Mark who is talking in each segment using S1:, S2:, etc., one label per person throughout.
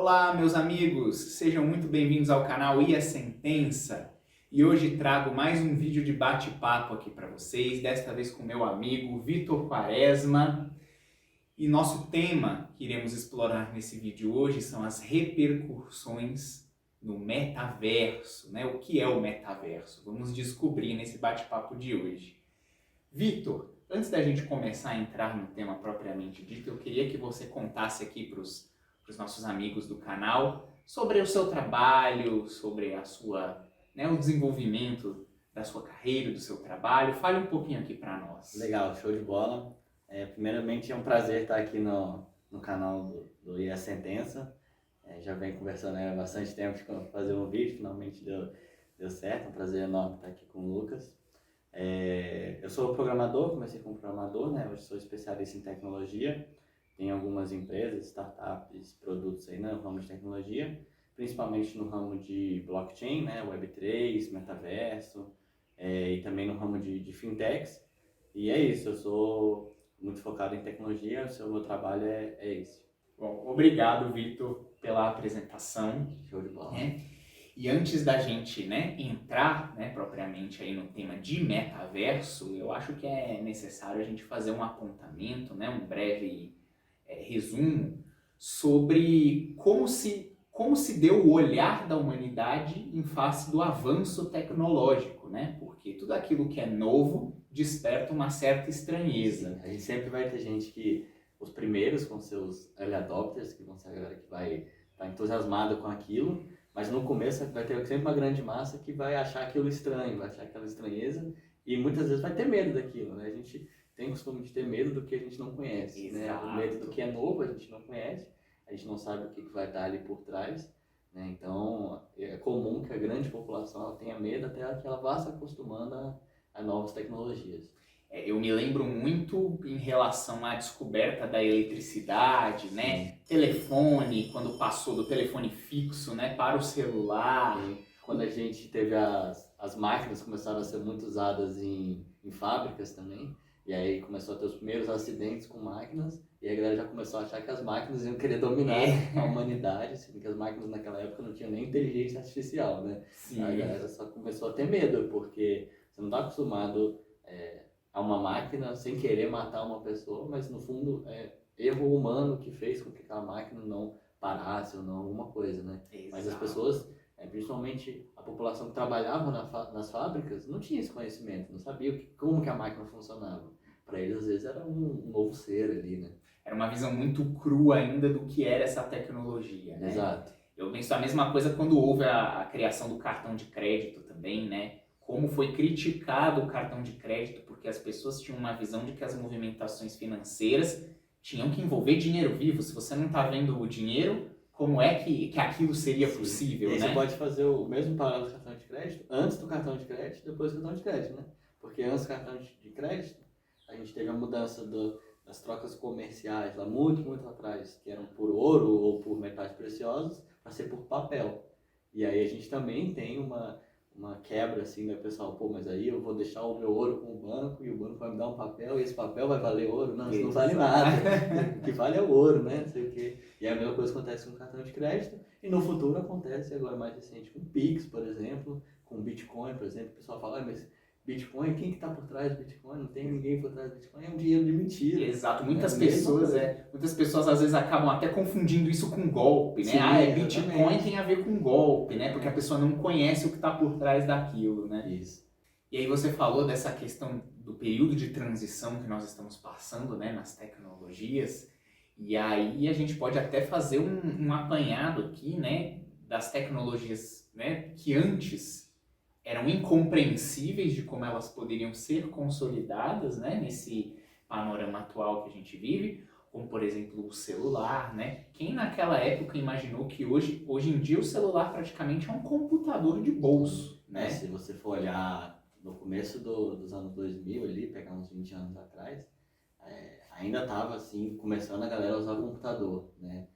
S1: Olá, meus amigos, sejam muito bem-vindos ao canal E a Sentença. E hoje trago mais um vídeo de bate-papo aqui para vocês, desta vez com meu amigo Vitor Quaresma. E nosso tema que iremos explorar nesse vídeo hoje são as repercussões no metaverso, né? O que é o metaverso? Vamos descobrir nesse bate-papo de hoje. Vitor, antes da gente começar a entrar no tema propriamente dito, eu queria que você contasse aqui para os nossos amigos do canal sobre o seu trabalho, sobre a sua, o desenvolvimento da sua carreira, do seu trabalho. Fale um pouquinho aqui para nós.
S2: Legal, show de bola. Primeiramente é um prazer estar aqui no canal do E a Sentença. Já venho conversando há bastante tempo de fazer um vídeo, finalmente deu certo. É um prazer enorme estar aqui com o Lucas. Eu sou programador, comecei como programador, né? Hoje sou especialista em tecnologia. Tenho algumas empresas, startups, produtos aí no ramo de tecnologia, principalmente no ramo de blockchain, né? Web3, metaverso, e também no ramo de fintechs. E é isso, eu sou muito focado em tecnologia, o meu trabalho é esse.
S1: Bom, obrigado, Vitor, pela apresentação.
S2: Show de bola.
S1: E antes da gente entrar propriamente aí no tema de metaverso, eu acho que é necessário a gente fazer um apontamento, um breve resumo sobre como se deu o olhar da humanidade em face do avanço tecnológico, né? Porque tudo aquilo que é novo desperta uma certa estranheza.
S2: Sim, a gente sempre vai ter gente que, os primeiros com seus early adopters, que vão ser a galera que vai estar entusiasmada com aquilo, mas no começo vai ter sempre uma grande massa que vai achar aquilo estranho, vai achar aquela estranheza e muitas vezes vai ter medo daquilo, né? A gente tem o costume de ter medo do que a gente não conhece, né? O medo do que é novo a gente não conhece, a gente não sabe o que vai estar ali por trás, né? Então é comum que a grande população ela tenha medo até que ela vá se acostumando a novas tecnologias.
S1: Eu me lembro muito em relação à descoberta da eletricidade, telefone, quando passou do telefone fixo, para o celular.
S2: Quando a gente teve as máquinas começaram a ser muito usadas em fábricas também, e aí começou a ter os primeiros acidentes com máquinas, e a galera já começou a achar que as máquinas iam querer dominar a humanidade, assim, porque as máquinas naquela época não tinham nem inteligência artificial, né?
S1: Sim.
S2: A galera só começou a ter medo, porque você não está acostumado a uma máquina sem querer matar uma pessoa, mas no fundo é erro humano que fez com que aquela máquina não parasse ou não alguma coisa, né?
S1: Exato.
S2: Mas as pessoas, principalmente a população que trabalhava nas fábricas, não tinha esse conhecimento, não sabia como que a máquina funcionava. Para eles, às vezes, era um novo ser ali, né?
S1: Era uma visão muito crua ainda do que era essa tecnologia, né?
S2: Exato.
S1: Eu penso a mesma coisa quando houve a criação do cartão de crédito também, né? Como foi criticado o cartão de crédito, porque as pessoas tinham uma visão de que as movimentações financeiras tinham que envolver dinheiro vivo. Se você não está vendo o dinheiro, como é que aquilo seria possível,
S2: e aí
S1: né?
S2: Você pode fazer o mesmo paralelo do cartão de crédito, antes do cartão de crédito, depois do cartão de crédito, né? Porque antes do cartão de crédito, a gente teve a mudança das trocas comerciais, lá muito, muito atrás, que eram por ouro ou por metais preciosos, para ser por papel. E aí a gente também tem uma quebra assim, né, pessoal? Pô, mas aí eu vou deixar o meu ouro com o banco e o banco vai me dar um papel e esse papel vai valer ouro? Não, isso não vale nada. O que vale é o ouro, né? Não sei o quê. E a mesma coisa acontece com o cartão de crédito e no futuro acontece agora mais recente com o Pix, por exemplo, com o Bitcoin, por exemplo. O pessoal fala, mas Bitcoin, quem que tá por trás do Bitcoin? Não tem ninguém por trás do Bitcoin, é um dinheiro de mentira.
S1: Exato, muitas pessoas às vezes acabam até confundindo isso com golpe, né?
S2: Sim,
S1: Bitcoin
S2: exatamente.
S1: tem a ver com golpe, né? Porque a pessoa não conhece o que está por trás daquilo, né?
S2: Isso.
S1: E aí você falou dessa questão do período de transição que nós estamos passando, nas tecnologias, e aí a gente pode até fazer um apanhado aqui, das tecnologias, que antes eram incompreensíveis de como elas poderiam ser consolidadas, nesse panorama atual que a gente vive, como por exemplo o celular, Quem naquela época imaginou que hoje em dia o celular praticamente é um computador de bolso,
S2: Se você for olhar no começo dos anos 2000 ali, pegar uns 20 anos atrás, ainda estava assim, começando a galera a usar o computador, né?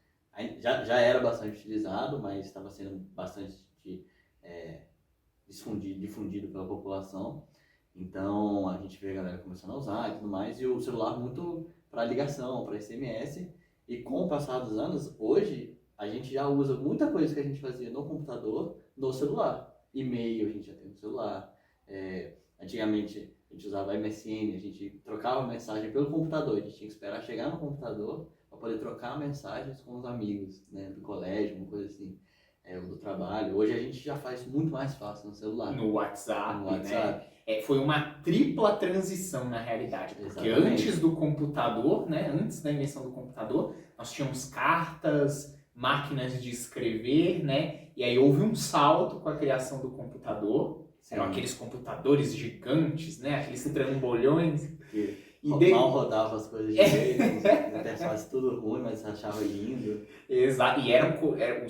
S2: Já era bastante utilizado, mas estava sendo bastante difundido pela população. Então a gente vê a galera começando a usar e tudo mais, e o celular muito para ligação, para SMS. E com o passar dos anos, hoje a gente já usa muita coisa que a gente fazia no computador, no celular. E-mail a gente já tem no celular. Antigamente a gente usava MSN, a gente trocava mensagem pelo computador, a gente tinha que esperar chegar no computador para poder trocar mensagens com os amigos, né, do colégio, uma coisa assim, ou do trabalho. Hoje a gente já faz muito mais fácil no celular.
S1: No WhatsApp,
S2: No WhatsApp.
S1: né? Foi uma tripla transição na realidade, porque
S2: Exatamente.
S1: antes do computador, né, antes da invenção do computador, nós tínhamos cartas, máquinas de escrever, né? E aí houve um salto com a criação do computador.
S2: Sim.
S1: Eram aqueles computadores gigantes, né? Aqueles trambolhões.
S2: Que
S1: E
S2: mal rodava as coisas direito, a interface tudo ruim, mas você achava lindo.
S1: Exato. E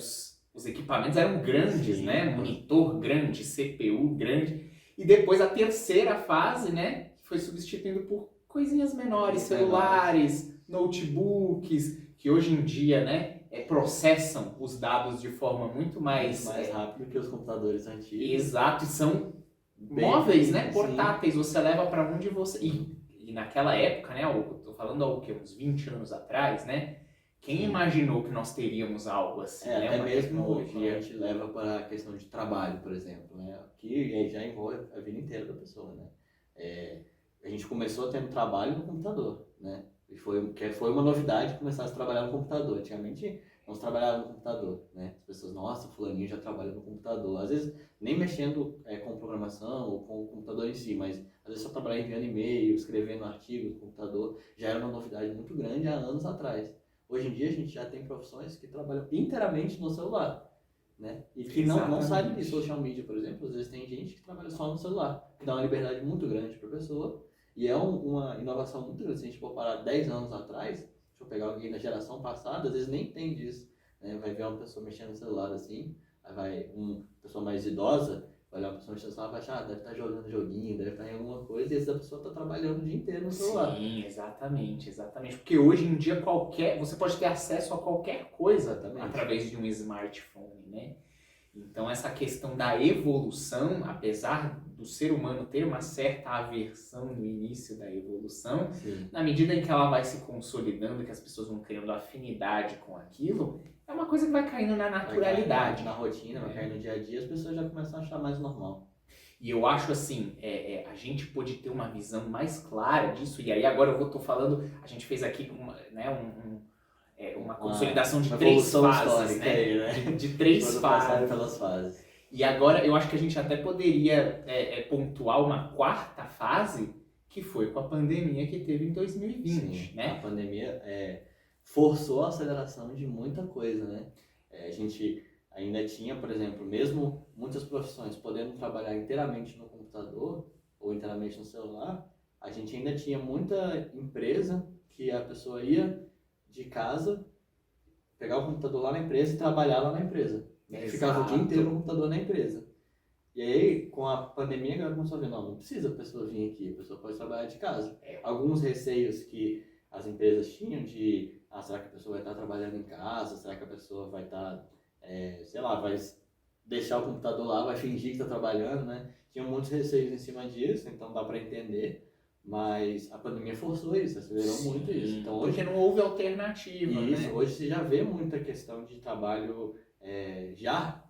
S1: os equipamentos eram grandes,
S2: Sim.
S1: né? Monitor grande, CPU grande. E depois a terceira fase, né? Foi substituindo por coisinhas menores, celulares, notebooks, que hoje em dia, né? Processam os dados de forma muito mais
S2: rápido que os computadores antigos.
S1: Exato, e são
S2: Bem
S1: móveis, né?
S2: sim.
S1: Portáteis, você leva para onde você... E naquela época, né? Eu tô falando há uns 20 anos atrás, né? Quem imaginou que nós teríamos algo assim, né?
S2: Até
S1: Uma
S2: mesmo
S1: tecnologia.
S2: a gente leva para a questão de trabalho, por exemplo, né? Que já envolve a vida inteira da pessoa, né? A gente começou tendo trabalho no computador, né? E foi uma novidade começar a trabalhar no computador. Antigamente, não se trabalhava no computador, né? As pessoas, nossa, fulaninho já trabalha no computador. Às vezes, nem mexendo com programação ou com o computador em si, mas às vezes só trabalhar enviando e-mail, escrevendo artigos no computador, já era uma novidade muito grande há anos atrás. Hoje em dia, a gente já tem profissões que trabalham inteiramente no celular, né? E que não saem de social media, por exemplo. Às vezes tem gente que trabalha só no celular, que dá uma liberdade muito grande para a pessoa. E é uma inovação muito grande. Se a gente for parar 10 anos atrás, se eu pegar alguém da geração passada, às vezes nem entende isso, né? Vai ver uma pessoa mexendo no celular assim, aí vai uma pessoa mais idosa, vai olhar uma pessoa mexendo no celular e vai achar, deve estar jogando joguinho, deve estar em alguma coisa, e essa pessoa está trabalhando o dia inteiro no celular.
S1: Sim, exatamente. Porque hoje em dia você pode ter acesso a qualquer coisa através de um smartphone, né? Então essa questão da evolução, apesar do ser humano ter uma certa aversão no início da evolução,
S2: Sim.
S1: na medida em que ela vai se consolidando, que as pessoas vão criando afinidade com aquilo, é uma coisa que vai caindo na naturalidade.
S2: Na rotina, vai cair no dia a dia, as pessoas já começam a achar mais normal.
S1: E eu acho assim, a gente pode ter uma visão mais clara disso, e aí agora eu tô falando, a gente fez aqui uma consolidação de 3 fases, né?
S2: Aí, né?
S1: De 3 fases.
S2: Pelas fases.
S1: E agora eu acho que a gente até poderia pontuar uma 4ª fase, que foi com a pandemia que teve em 2020,
S2: Sim,
S1: né?
S2: A pandemia forçou a aceleração de muita coisa, né? A gente ainda tinha, por exemplo, mesmo muitas profissões podendo trabalhar inteiramente no computador ou inteiramente no celular, a gente ainda tinha muita empresa que a pessoa ia de casa, pegar o computador lá na empresa e trabalhar lá na empresa. Ficava o dia inteiro no computador na empresa. E aí, com a pandemia, a galera começou a ver, não precisa a pessoa vir aqui, a pessoa pode trabalhar de casa. Alguns receios que as empresas tinham de, será que a pessoa vai estar trabalhando em casa? Será que a pessoa vai estar, vai deixar o computador lá, vai fingir que está trabalhando, né? Tinham muitos receios em cima disso, então dá para entender. Mas a pandemia forçou isso, acelerou muito isso. Então,
S1: porque não houve alternativa, né?
S2: Hoje você já vê muita questão de trabalho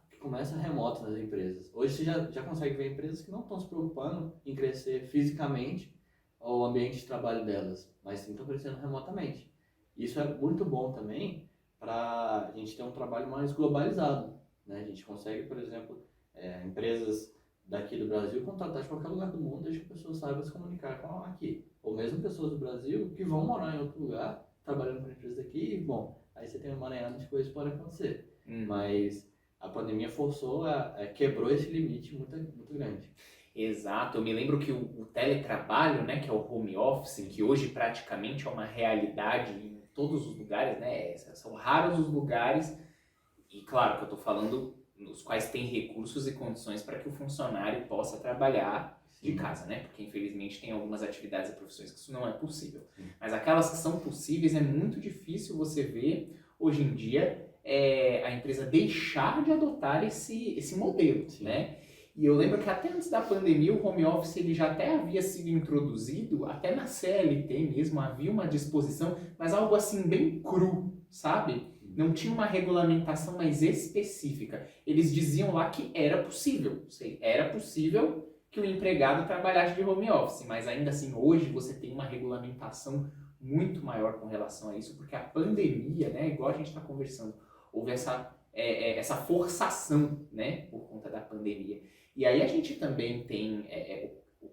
S2: que começa remoto nas empresas. Hoje você já consegue ver empresas que não estão se preocupando em crescer fisicamente o ambiente de trabalho delas, mas sim estão crescendo remotamente. Isso é muito bom também para a gente ter um trabalho mais globalizado, né? A gente consegue, por exemplo, empresas daqui do Brasil contratar de qualquer lugar do mundo, desde que a pessoa saiba se comunicar com aqui. Ou mesmo pessoas do Brasil que vão morar em outro lugar, trabalhando com empresas daqui, e, bom, aí você tem uma emaranhada de coisas que podem acontecer. Mas a pandemia quebrou esse limite muito, muito grande.
S1: Exato, eu me lembro que o teletrabalho, né, que é o home office, que hoje praticamente é uma realidade em todos os lugares, né, são raros os lugares, e claro que eu estou falando nos quais tem recursos e condições para que o funcionário possa trabalhar de casa, né? Porque infelizmente tem algumas atividades e profissões que isso não é possível. Mas aquelas que são possíveis é muito difícil você ver hoje em dia a empresa deixar de adotar esse modelo, né? E eu lembro que até antes da pandemia o home office ele já até havia sido introduzido, até na CLT mesmo havia uma disposição, mas algo assim bem cru, sabe? não tinha uma regulamentação mais específica. Eles diziam lá que era possível que o empregado trabalhasse de home office, mas ainda assim hoje você tem uma regulamentação muito maior com relação a isso, porque a pandemia, né, igual a gente está conversando, houve essa forçação, né, por conta da pandemia. E aí a gente também tem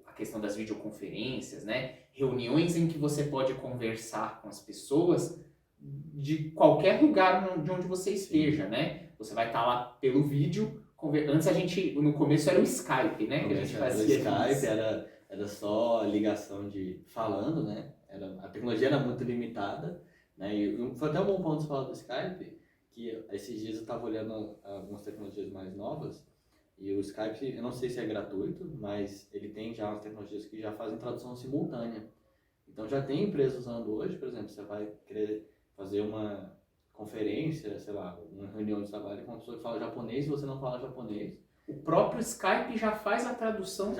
S1: a questão das videoconferências, né, reuniões em que você pode conversar com as pessoas de qualquer lugar de onde você esteja, né? Você vai estar lá pelo vídeo. Antes no começo era o Skype, né? Que a gente fazia.
S2: O Skype era só ligação falando, né? A tecnologia era muito limitada, né? E foi até um bom ponto você falar do Skype, que esses dias eu estava olhando algumas tecnologias mais novas, e o Skype, eu não sei se é gratuito, mas ele tem já umas tecnologias que já fazem tradução simultânea. Então já tem empresas usando hoje, por exemplo, você vai querer fazer uma conferência, sei lá, uma reunião de trabalho com uma pessoa que fala japonês e você não fala japonês.
S1: O próprio Skype já faz a tradução.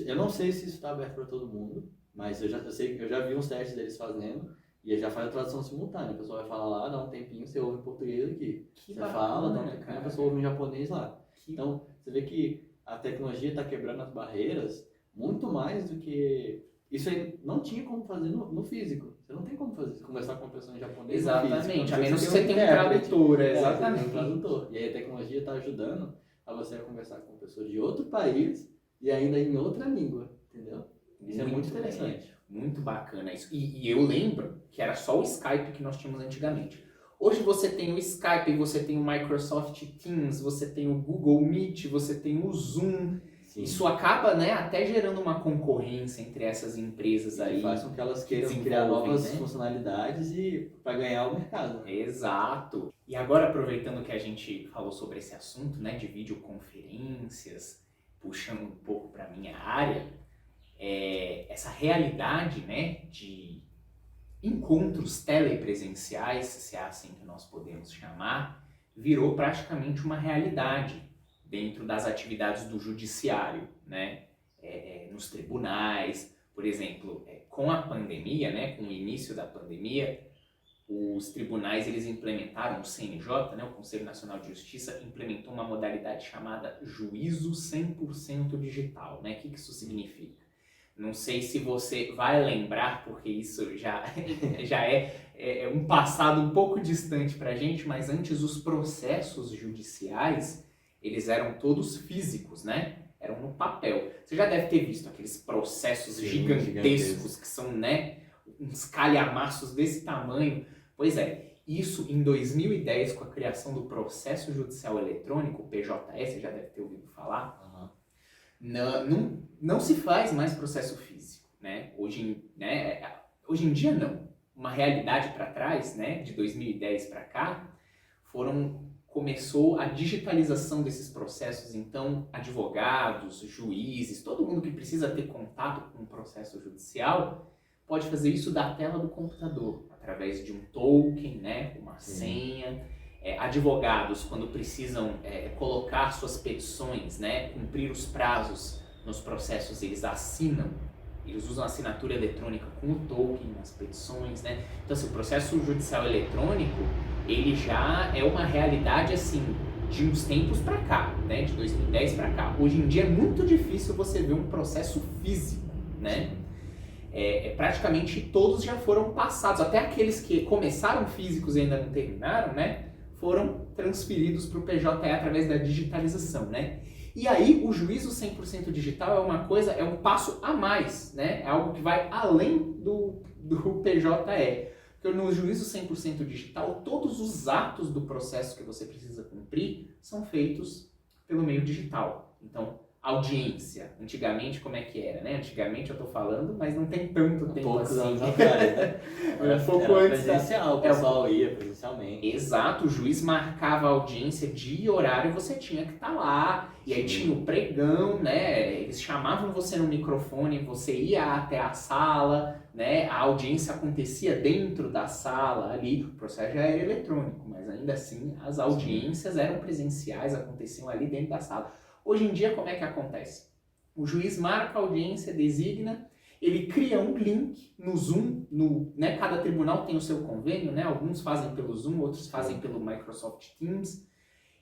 S2: Eu não sei se isso está aberto para todo mundo, mas eu já vi uns testes deles fazendo e já faz a tradução simultânea. A pessoa vai falar lá, dá um tempinho, você ouve em português aqui. Você fala, dá um tempinho, a pessoa ouve em japonês lá. Então, você vê que a tecnologia está quebrando as barreiras muito mais do que... Isso aí não tinha como fazer no físico. Você não tem como conversar com uma pessoa em japonês.
S1: Exatamente, a menos que você tenha um tradutor. Exatamente.
S2: Um tradutor. E aí a tecnologia está ajudando a você conversar com uma pessoa de outro país e ainda em outra língua, entendeu? Isso é muito interessante.
S1: Muito bacana isso. E eu lembro que era só o Skype que nós tínhamos antigamente. Hoje você tem o Skype, você tem o Microsoft Teams, você tem o Google Meet, você tem o Zoom. Sim. Isso acaba, né, até gerando uma concorrência entre essas empresas aí.
S2: E faz com que elas queiram criar novas funcionalidades e para ganhar o mercado.
S1: Exato. E agora, aproveitando que a gente falou sobre esse assunto, né, de videoconferências, puxando um pouco para a minha área, essa realidade, né, de encontros telepresenciais, se é assim que nós podemos chamar, virou praticamente uma realidade dentro das atividades do judiciário, né? Nos tribunais, por exemplo, com a pandemia, né? Com o início da pandemia, os tribunais eles implementaram, o CNJ, né? O Conselho Nacional de Justiça, implementou uma modalidade chamada juízo 100% digital, né? O que isso significa? Não sei se você vai lembrar, porque isso já é um passado um pouco distante para a gente, mas antes os processos judiciais eles eram todos físicos, né? Eram no papel. Você já deve ter visto aqueles processos gigantescos que são, né, uns calhamaços desse tamanho. Pois é, isso em 2010, com a criação do processo judicial eletrônico, o PJE, você já deve ter ouvido falar, não se faz mais processo físico, né? Hoje em dia não. Uma realidade para trás, né, de 2010 para cá, começou a digitalização desses processos, então advogados, juízes, todo mundo que precisa ter contato com o processo judicial pode fazer isso da tela do computador, através de um token, né, uma senha. Advogados, quando precisam colocar suas petições, né, cumprir os prazos nos processos, eles usam a assinatura eletrônica com o token nas petições, né? Então, assim, o processo judicial eletrônico, ele já é uma realidade, assim, de uns tempos para cá, né? De 2010 para cá. Hoje em dia é muito difícil você ver um processo físico, né? Praticamente todos já foram passados, até aqueles que começaram físicos e ainda não terminaram, né? Foram transferidos para o PJE através da digitalização, né? E aí o juízo 100% digital é um passo a mais, né? É algo que vai além do PJE. Porque no juízo 100% digital, todos os atos do processo que você precisa cumprir são feitos pelo meio digital. Então, audiência. Antigamente, como é que era, né? Antigamente eu tô falando, mas não tem tanto tempo
S2: poucos
S1: assim.
S2: anos atrás, né?
S1: Era pouco antes
S2: presencial, o pessoal ia presencialmente.
S1: Exato, o juiz marcava a audiência dia e horário, você tinha que estar lá. E aí tinha o pregão, né? Eles chamavam você no microfone, você ia até a sala, né? A audiência acontecia dentro da sala ali. O processo já era eletrônico, mas ainda assim as audiências eram presenciais, aconteciam ali dentro da sala. Hoje em dia, como é que acontece? O juiz marca a audiência, designa, ele cria um link no Zoom, né, cada tribunal tem o seu convênio, né, alguns fazem pelo Zoom, outros fazem pelo Microsoft Teams.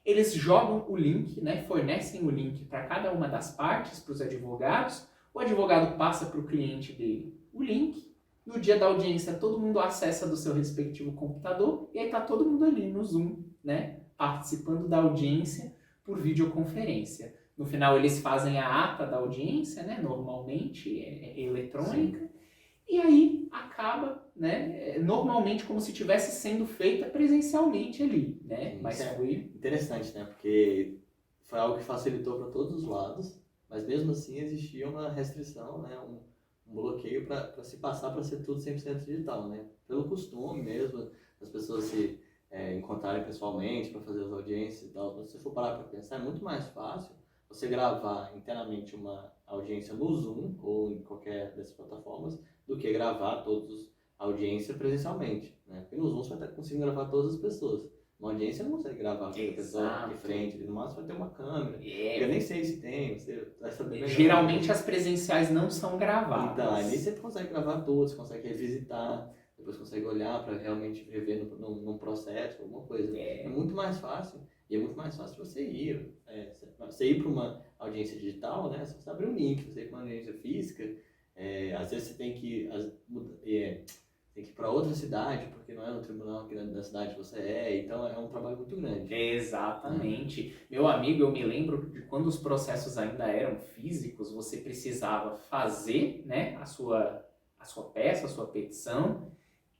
S1: Eles jogam o link, né, fornecem o link para cada uma das partes, para os advogados, o advogado passa para o cliente dele o link, no dia da audiência todo mundo acessa do seu respectivo computador e aí está todo mundo ali no Zoom, né, participando da audiência por videoconferência. No final eles fazem a ata da audiência, né, normalmente é eletrônica. Sim. E aí acaba, né, normalmente como se estivesse sendo feita presencialmente ali, né? Mas foi
S2: interessante, né? Porque foi algo que facilitou para todos os lados, mas mesmo assim existia uma restrição, né? Um bloqueio para se passar para ser tudo 100% digital, né? Pelo costume mesmo, as pessoas se encontrarem pessoalmente para fazer as audiências e tal. Se você for parar para pensar, é muito mais fácil você gravar inteiramente uma audiência no Zoom ou em qualquer dessas plataformas do que gravar todos a audiência presencialmente, né? Porque no Zoom você vai estar conseguindo gravar todas as pessoas. Uma audiência não consegue gravar com a pessoa de frente, no máximo vai ter uma câmera. Eu nem sei se tem, você vai saber melhor.
S1: Geralmente as presenciais não são gravadas.
S2: Então, ali você consegue gravar tudo, você consegue revisitar, depois consegue olhar para realmente rever num processo, alguma coisa. É muito mais fácil. E é muito mais fácil você ir. Você ir para uma audiência digital, né? Se você abrir um link, você ir para uma audiência física, às vezes você tem que ir para outra cidade, porque não é no tribunal aqui da cidade que você é, então é um trabalho muito grande.
S1: Exatamente. Meu amigo, eu me lembro de quando os processos ainda eram físicos, você precisava fazer, né, a sua peça, a sua petição,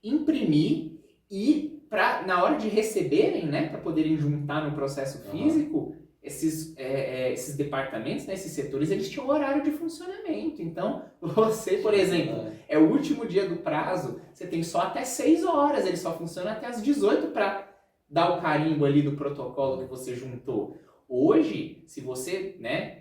S1: imprimir e na hora de receberem, né, para poderem juntar no processo físico, esses departamentos, né, esses setores, eles tinham horário de funcionamento. Então, você, por exemplo, é o último dia do prazo, você tem só até 6 horas, ele só funciona até as 18 para dar o carimbo ali do protocolo que você juntou. Hoje, se você, né,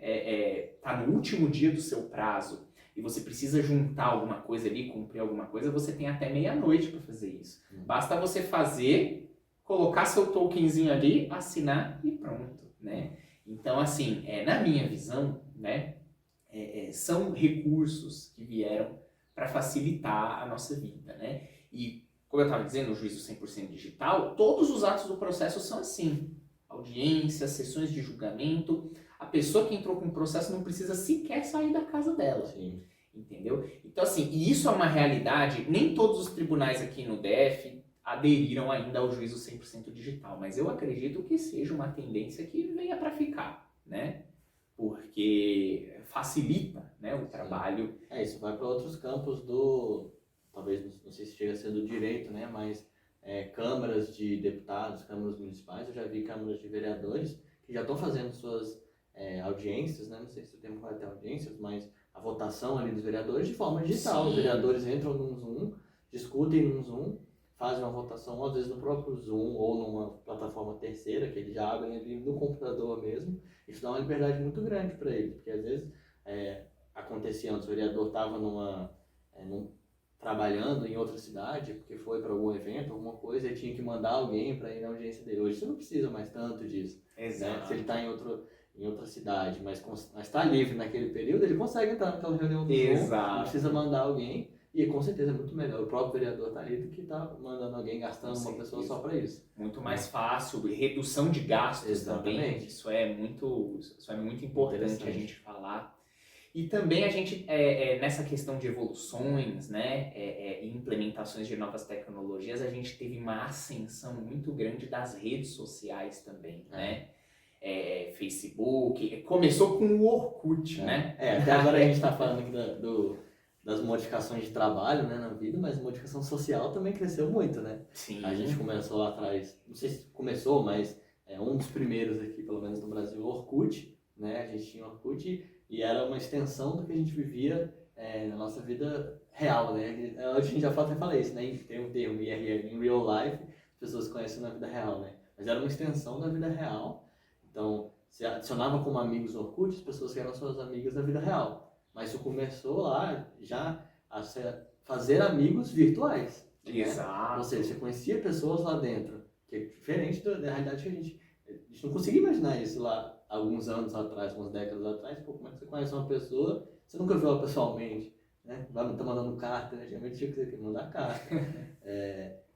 S1: tá no último dia do seu prazo e você precisa juntar alguma coisa ali, cumprir alguma coisa, você tem até meia-noite para fazer isso. Basta você fazer, colocar seu tokenzinho ali, assinar e pronto, né? Então, assim, na minha visão, né, são recursos que vieram para facilitar a nossa vida, né? E, como eu estava dizendo, o juízo 100% digital, todos os atos do processo são assim. Audiências, sessões de julgamento. A pessoa que entrou com o processo não precisa sequer sair da casa dela.
S2: Sim.
S1: Entendeu? Então, assim, e isso é uma realidade. Nem todos os tribunais aqui no DF aderiram ainda ao juízo 100% digital, mas eu acredito que seja uma tendência que venha para ficar, né? Porque facilita, né, o trabalho.
S2: Isso vai para outros campos talvez, não sei se chega a ser do direito, né, mas câmaras de deputados, câmaras municipais, eu já vi câmaras de vereadores que já estão fazendo suas audiências, né, não sei se o termo vai ter audiências, mas a votação ali dos vereadores de forma digital. Sim. Os vereadores entram num Zoom, discutem num Zoom, fazem uma votação, às vezes no próprio Zoom ou numa plataforma terceira, que eles já abrem ali no computador mesmo. Isso dá uma liberdade muito grande para eles, porque às vezes acontecia antes, o vereador estava trabalhando em outra cidade, porque foi para algum evento, alguma coisa, e tinha que mandar alguém para ir na audiência dele. Hoje você não precisa mais tanto disso.
S1: Exato.
S2: Né? Se ele está em outra cidade, mas está livre naquele período, ele consegue entrar naquela reunião do Zoom, não precisa mandar alguém. E com certeza é muito melhor. O próprio vereador está ali do que está mandando alguém, gastando uma pessoa só para isso.
S1: Muito mais fácil, redução de gastos. Exatamente. Também. Isso é muito importante a gente falar. E também a gente, nessa questão de evoluções, né, e implementações de novas tecnologias, a gente teve uma ascensão muito grande das redes sociais também, né? Facebook, começou com o Orkut, né?
S2: Até agora a gente está falando aqui das modificações de trabalho, né, na vida, mas a modificação social também cresceu muito, né?
S1: Sim.
S2: A gente começou lá atrás, não sei se começou, mas um dos primeiros aqui, pelo menos no Brasil, o Orkut, né? A gente tinha o Orkut e era uma extensão do que a gente vivia na nossa vida real, né? Hoje a gente já até falei isso, né? Tem um termo IRL, in real life, as pessoas conhecem na vida real, né? Mas era uma extensão da vida real. Então, você adicionava como amigos no Orkut as pessoas que eram suas amigas da vida real. Mas isso começou lá já a fazer amigos virtuais.
S1: Exato.
S2: Né? Ou seja, você conhecia pessoas lá dentro, que é diferente da realidade que a gente não conseguia imaginar isso lá alguns anos atrás, algumas décadas atrás. Pô, como é que você conhece uma pessoa, você nunca viu ela pessoalmente? né? Tá mandando carta, né? Geralmente tinha que mandar carta.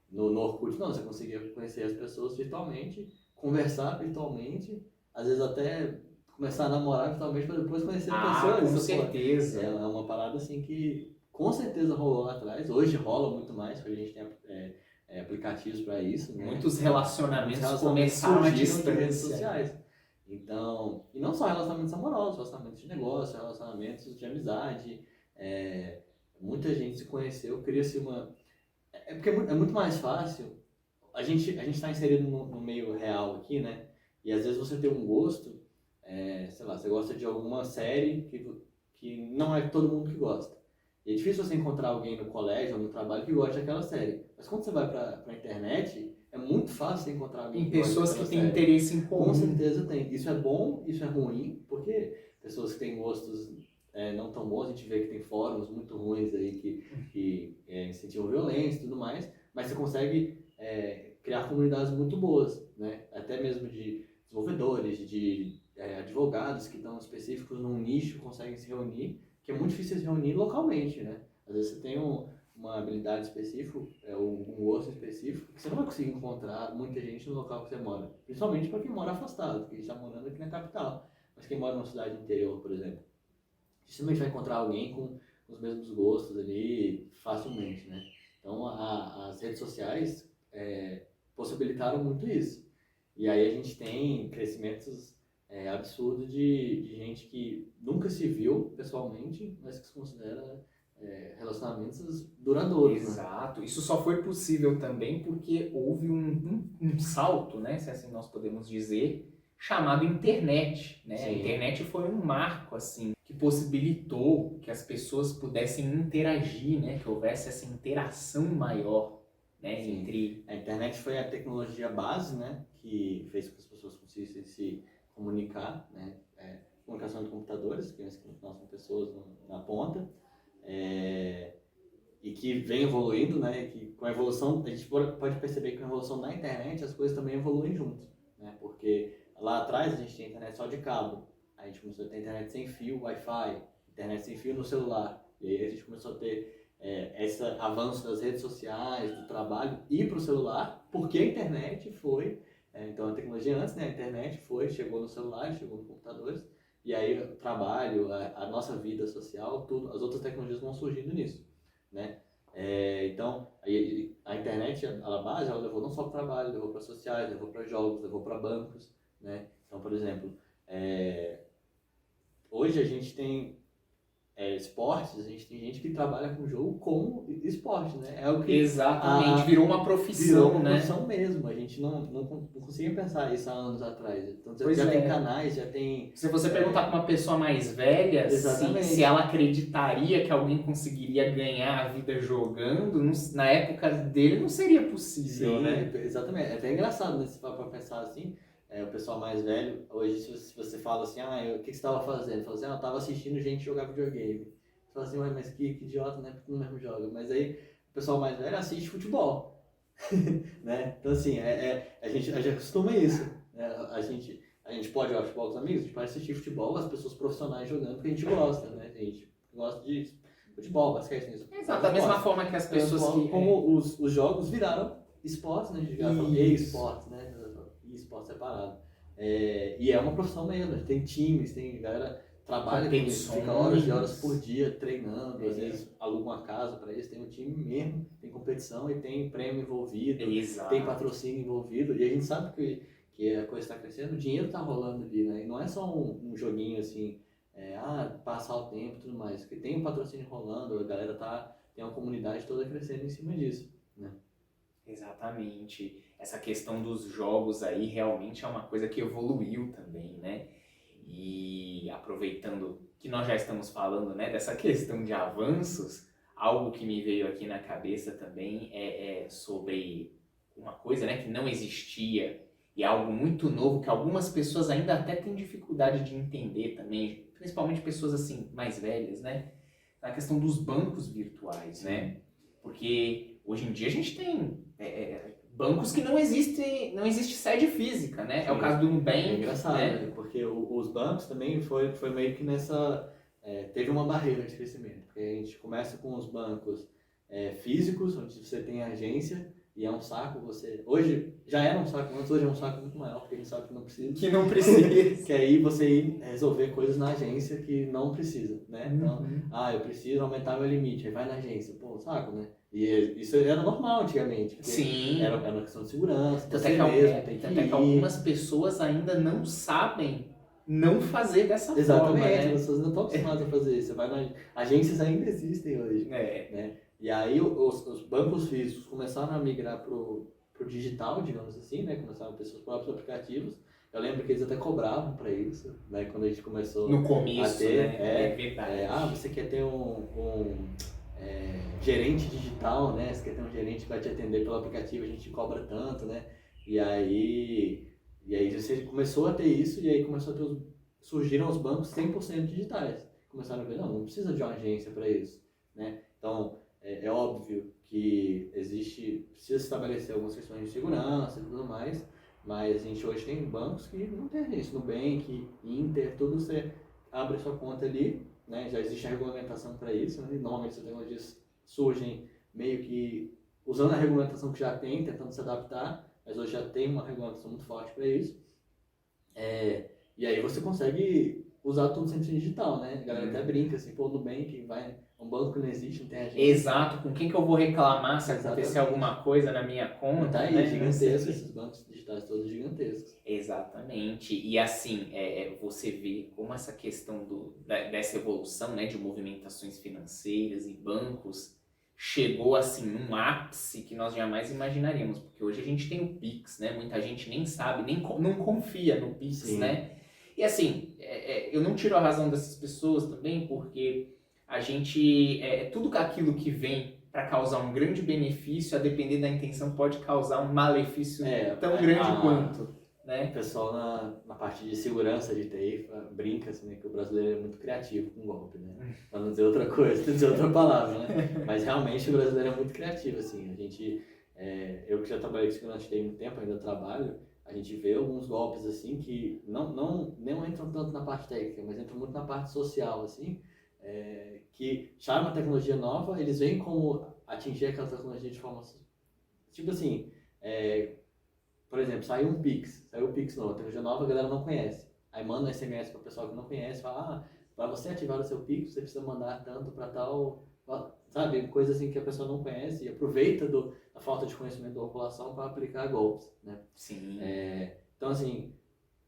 S2: No Orkut, não, você conseguia conhecer as pessoas virtualmente, conversar virtualmente, às vezes até começar a namorar virtualmente para depois conhecer a pessoa.
S1: Com
S2: Isso,
S1: certeza.
S2: é uma parada assim que com certeza rolou lá atrás. Hoje rola muito mais, porque a gente tem aplicativos para isso, né?
S1: Muitos relacionamentos
S2: Muitos
S1: começaram à
S2: surgiram de redes
S1: distância.
S2: sociais. Então, e não só relacionamentos amorosos, relacionamentos de negócio, relacionamentos de amizade. Muita gente se conheceu, cria-se uma... porque é muito mais fácil. A gente está inserido no meio real aqui, né? E às vezes você tem um gosto, sei lá, você gosta de alguma série que não é todo mundo que gosta. E é difícil você encontrar alguém no colégio ou no trabalho que goste daquela série. Mas quando você vai para a internet, é muito fácil você encontrar alguém
S1: Em
S2: que gosta
S1: pessoas que
S2: daquela
S1: têm
S2: série.
S1: interesse em comum.
S2: Com certeza tem. Isso é bom, isso é ruim, porque pessoas que têm gostos não tão bons, a gente vê que tem fóruns muito ruins aí que incentivam violência e tudo mais, mas você consegue criar comunidades muito boas, né? Até mesmo de desenvolvedores, de advogados que estão específicos num nicho, conseguem se reunir, que é muito difícil se reunir localmente, né? Às vezes você tem uma habilidade específica, um gosto específico, que você não vai conseguir encontrar muita gente no local que você mora. Principalmente para quem mora afastado, porque está morando aqui na capital. Mas quem mora numa cidade interior, por exemplo, dificilmente vai encontrar alguém com os mesmos gostos ali facilmente, né? Então, as redes sociais possibilitaram muito isso. E aí a gente tem crescimentos absurdos de gente que nunca se viu pessoalmente, mas que se considera relacionamentos duradouros.
S1: Exato.
S2: Né?
S1: Isso só foi possível também porque houve um salto, né, se assim nós podemos dizer, chamado internet, né?
S2: Sim.
S1: A internet foi um marco assim que possibilitou que as pessoas pudessem interagir, né, que houvesse essa interação maior, né, entre...
S2: A internet foi a tecnologia base, né, que fez com que as pessoas conseguissem se comunicar, né, comunicação de computadores, que no final são pessoas na ponta, e que vem evoluindo, né, que com a evolução, a gente pode perceber que com a evolução da internet as coisas também evoluem junto, né, porque lá atrás a gente tinha internet só de cabo, a gente começou a ter internet sem fio, Wi-Fi, internet sem fio no celular, e aí a gente começou a ter esse avanço das redes sociais, do trabalho, ir para o celular, porque a internet foi, então a tecnologia antes, né, a internet chegou no celular, chegou nos computadores, e aí o trabalho, a nossa vida social, tudo, as outras tecnologias vão surgindo nisso, né? Então, a internet, a base, ela levou não só para o trabalho, levou para sociais, levou para jogos, levou para bancos, né? Então, por exemplo, hoje a gente tem esportes, a gente tem gente que trabalha com jogo como esporte, né? É o que
S1: Exatamente, virou uma profissão, né?
S2: Profissão mesmo, a gente não conseguia pensar isso há anos atrás. Então
S1: Pois
S2: já tem canais, já tem...
S1: Se você perguntar para uma pessoa mais velha se ela acreditaria que alguém conseguiria ganhar a vida jogando, na época dele não seria possível,
S2: Sim,
S1: né?
S2: Exatamente, é até engraçado, né? Se for para pensar assim, o pessoal mais velho, hoje se você fala assim, o que você estava fazendo? Fala assim, eu estava assistindo gente jogar videogame. Você fala assim, mas que idiota, né? Porque não mesmo joga. Mas aí o pessoal mais velho assiste futebol, né? Então assim, a gente acostuma isso, né? A gente pode jogar futebol com os amigos, a gente pode assistir futebol, as pessoas profissionais jogando, porque a gente gosta, né? A gente gosta de futebol, basquete, isso.
S1: Exato, da mesma forma que as pessoas que...
S2: Como os jogos viraram esportes, né? A gente fala e-esportes, né? E-esporte separado. E é uma profissão mesmo, tem times, tem galera trabalha com isso, fica horas e horas por dia treinando, às vezes aluga uma casa para isso, tem um time mesmo, tem competição e tem prêmio envolvido, tem patrocínio envolvido, e a gente sabe que a coisa está crescendo, o dinheiro está rolando ali, né? E não é só um joguinho assim, passar o tempo e tudo mais, porque tem um patrocínio rolando, a galera tem uma comunidade toda crescendo em cima disso, né?
S1: Exatamente. Essa questão dos jogos aí realmente é uma coisa que evoluiu também, né? E aproveitando que nós já estamos falando, né, dessa questão de avanços, algo que me veio aqui na cabeça também é sobre uma coisa, né, que não existia e é algo muito novo que algumas pessoas ainda até têm dificuldade de entender também, principalmente pessoas assim mais velhas, né? A questão dos bancos virtuais, né? Porque hoje em dia a gente tem bancos que não existe sede física, né? Sim. É o caso do Nubank.
S2: É engraçado, né? Porque os bancos também foi meio que nessa teve uma barreira de crescimento, porque a gente começa com os bancos físicos, onde você tem agência, e é um saco hoje já era um saco antes, hoje é um saco muito maior, porque a gente sabe que não precisa.
S1: Que não precisa.
S2: Que aí você ir resolver coisas na agência que não precisa, né? Então, eu preciso aumentar meu limite, aí vai na agência, pô, saco, né? E isso era normal antigamente, porque
S1: Sim.
S2: era uma questão de segurança,
S1: Tanto
S2: você
S1: é
S2: mesmo tem que
S1: que
S2: ir.
S1: algumas pessoas ainda não sabem não fazer dessa
S2: Exatamente,
S1: forma, né?
S2: as pessoas não estão acostumadas a fazer isso. Você vai na... Agências ainda existem hoje, né? E aí os bancos físicos começaram a migrar pro digital, digamos assim, né? Começaram a ter seus próprios aplicativos. Eu lembro que eles até cobravam para isso, né? Quando a gente começou
S1: no começo,
S2: a ter,
S1: né? É verdade.
S2: você quer ter um gerente digital, né? Você quer ter um gerente que vai te atender pelo aplicativo, a gente cobra tanto, né? E aí você começou a ter isso e aí começou a ter surgiram os bancos 100% digitais. Começaram a ver, não precisa de uma agência para isso, né? Então, é óbvio que precisa estabelecer algumas questões de segurança e tudo mais, mas a gente hoje tem bancos que não tem agência, Nubank, Inter, tudo você abre a sua conta ali, né? Já existe a regulamentação para isso, né? Normalmente essas tecnologias surgem meio que usando a regulamentação que já tem, tentando se adaptar, mas hoje já tem uma regulamentação muito forte para isso. E aí você consegue usar tudo sempre digital, né? A galera até brinca assim, pô, Nubank vai um banco que não existe, não tem agência.
S1: Exato, com quem que eu vou reclamar se acontecer alguma coisa na minha conta?
S2: Tá aí,
S1: né?
S2: gigantesco, esses bancos digitais todos gigantescos.
S1: Exatamente, e assim, você vê como essa questão dessa evolução, né, de movimentações financeiras e bancos chegou assim num ápice que nós jamais imaginaríamos, porque hoje a gente tem o Pix, né? Muita gente nem sabe, não confia no Pix,
S2: Sim.
S1: né? E assim, eu não tiro a razão dessas pessoas também, porque a gente, tudo aquilo que vem para causar um grande benefício, a depender da intenção, pode causar um malefício tão grande quanto, né?
S2: O pessoal na parte de segurança de TI brinca assim, né, que o brasileiro é muito criativo com golpe, né? Pra não dizer outra coisa, dizer outra palavra, né? Mas realmente o brasileiro é muito criativo, assim. A gente, eu que já trabalhei com segurança de TI há muito tempo, ainda trabalho, a gente vê alguns golpes assim que não entram tanto na parte técnica, mas entram muito na parte social, assim, que chamam uma tecnologia nova, eles veem como atingir aquela tecnologia de forma... Tipo assim, por exemplo, saiu o Pix novo, tecnologia nova, a galera não conhece. Aí manda um SMS para o pessoal que não conhece, fala, para você ativar o seu Pix, você precisa mandar tanto para tal... Sabe, coisa assim que a pessoa não conhece e aproveita da falta de conhecimento da população para aplicar golpes, né?
S1: Sim.
S2: Então, assim,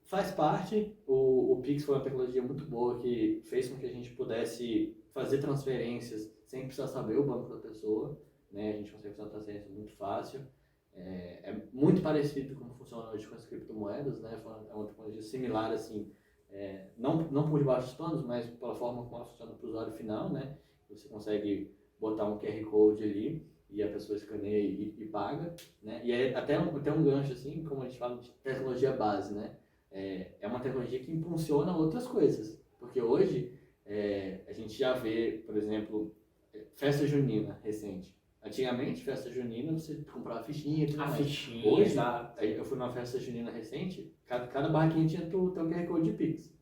S2: faz parte, o Pix foi uma tecnologia muito boa que fez com que a gente pudesse fazer transferências sem precisar saber o banco da pessoa, né? A gente consegue fazer uma transferência muito fácil. É muito parecido com como funciona hoje com as criptomoedas, né? É uma tecnologia similar, assim, não por debaixo dos panos, mas pela forma como ela funciona para o usuário final, né? Você consegue botar um QR Code ali e a pessoa escaneia e paga, né? E é até um gancho, assim, como a gente fala de tecnologia base, né? É uma tecnologia que impulsiona outras coisas, porque hoje a gente já vê, por exemplo, festa junina recente. Antigamente, festa junina, você comprava fichinha e tudo mais.
S1: Fichinha,
S2: hoje,
S1: exato.
S2: eu fui numa festa junina recente, cada barraquinha tinha teu QR Code de Pix.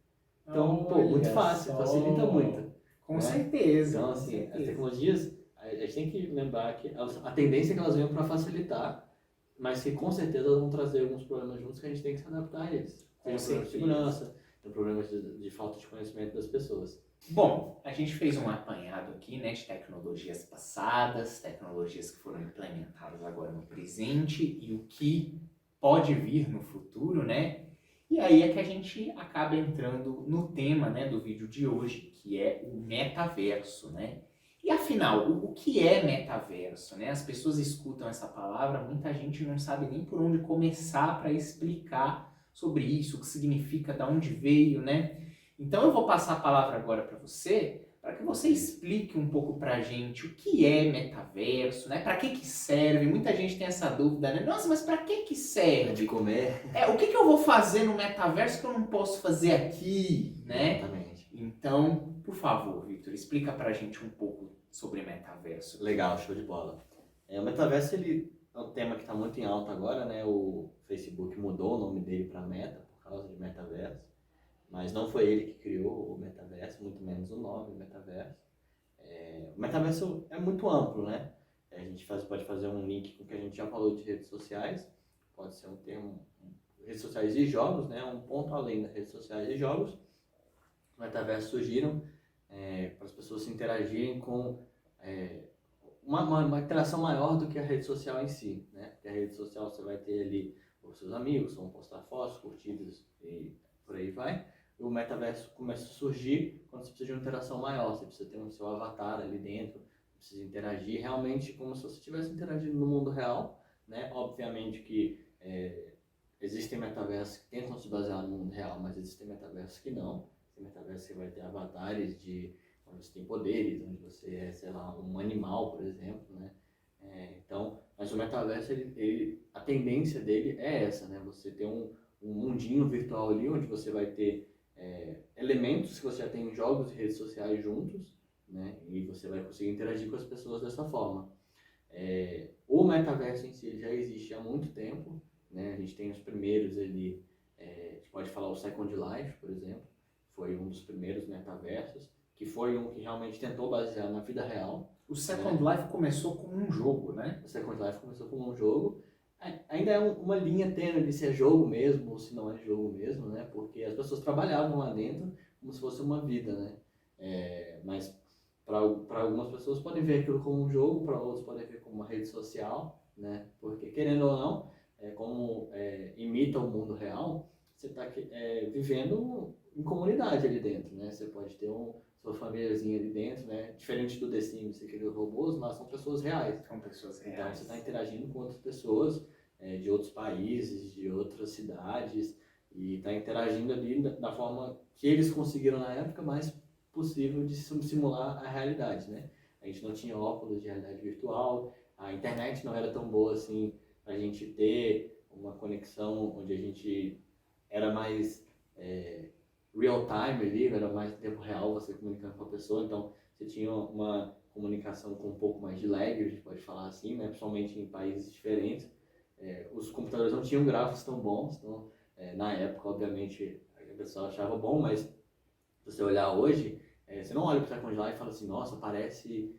S2: Então, muito fácil, facilita muito.
S1: Com certeza.
S2: Então, assim, as tecnologias, a gente tem que lembrar que a tendência é que elas venham para facilitar, mas que com certeza elas vão trazer alguns problemas juntos que a gente tem que se adaptar a eles. Tem problemas de segurança, tem problemas de falta de conhecimento das pessoas.
S1: Bom, a gente fez um apanhado aqui, né, de tecnologias passadas, tecnologias que foram implementadas agora no presente e o que pode vir no futuro, né? E aí é que a gente acaba entrando no tema, né, do vídeo de hoje, que é o metaverso, né? E afinal, o que é metaverso, né? As pessoas escutam essa palavra, muita gente não sabe nem por onde começar para explicar sobre isso, o que significa, de onde veio, né? Então eu vou passar a palavra agora para você, para que você explique um pouco para a gente o que é metaverso, né? Para que serve? Muita gente tem essa dúvida, né? Nossa, mas para que serve?
S2: De comer.
S1: O que eu vou fazer no metaverso que eu não posso fazer aqui, né?
S2: Exatamente.
S1: Então, por favor, Victor, explica para a gente um pouco sobre metaverso.
S2: Legal, show de bola. O metaverso ele é um tema que está muito em alta agora, né? O Facebook mudou o nome dele para Meta por causa de metaverso. mas não foi ele que criou o metaverso, muito menos o nome metaverso. O metaverso é muito amplo, né? A gente pode fazer um link com o que a gente já falou de redes sociais, pode ser um termo, redes sociais e jogos, né? Um ponto além das redes sociais e jogos. Os metaversos surgiram para as pessoas se interagirem com uma interação maior do que a rede social em si, né? Porque a rede social você vai ter ali os seus amigos, vão postar fotos, curtidas e por aí vai. O metaverso começa a surgir quando você precisa de uma interação maior, você precisa ter um seu avatar ali dentro, precisa interagir realmente como se você estivesse interagindo no mundo real, né? Obviamente que existem metaversos que tentam se basear no mundo real, mas existem metaversos que não. Tem metaverso que vai ter avatares onde você tem poderes, onde você é, sei lá, um animal, por exemplo, né? Então, mas o metaverso, a tendência dele é essa, né? Você ter um mundinho virtual ali, onde você vai ter elementos que você já tem em jogos e redes sociais juntos, né? E você vai conseguir interagir com as pessoas dessa forma. O metaverso em si já existe há muito tempo, né? A gente tem os primeiros ali, a gente pode falar o Second Life, por exemplo, foi um dos primeiros metaversos, que foi um que realmente tentou basear na vida real.
S1: O Second Life começou como um jogo, né?
S2: O Second Life começou como um jogo. Ainda é uma linha tênue de se é jogo mesmo ou se não é jogo mesmo, né? Porque as pessoas trabalhavam lá dentro como se fosse uma vida, né? Mas para algumas pessoas podem ver aquilo como um jogo, para outros podem ver como uma rede social, né? Porque querendo ou não, como imita o mundo real, você está vivendo em comunidade ali dentro, né? Você pode ter sua famíliazinha ali dentro, né? Diferente do The Sims, você cria robôs, mas são pessoas reais.
S1: São pessoas reais.
S2: Então você está interagindo com outras pessoas de outros países, de outras cidades, e está interagindo ali da forma que eles conseguiram na época mais possível de simular a realidade, né? A gente não tinha óculos de realidade virtual, a internet não era tão boa assim para a gente ter uma conexão onde a gente era mais real time ali, era mais tempo real você comunicando com a pessoa, então você tinha uma comunicação com um pouco mais de lag, a gente pode falar assim, né? Principalmente em países diferentes. Os computadores não tinham gráficos tão bons, então na época, obviamente, a pessoa achava bom, mas se você olhar hoje, você não olha para o Second Life e fala assim, nossa, parece...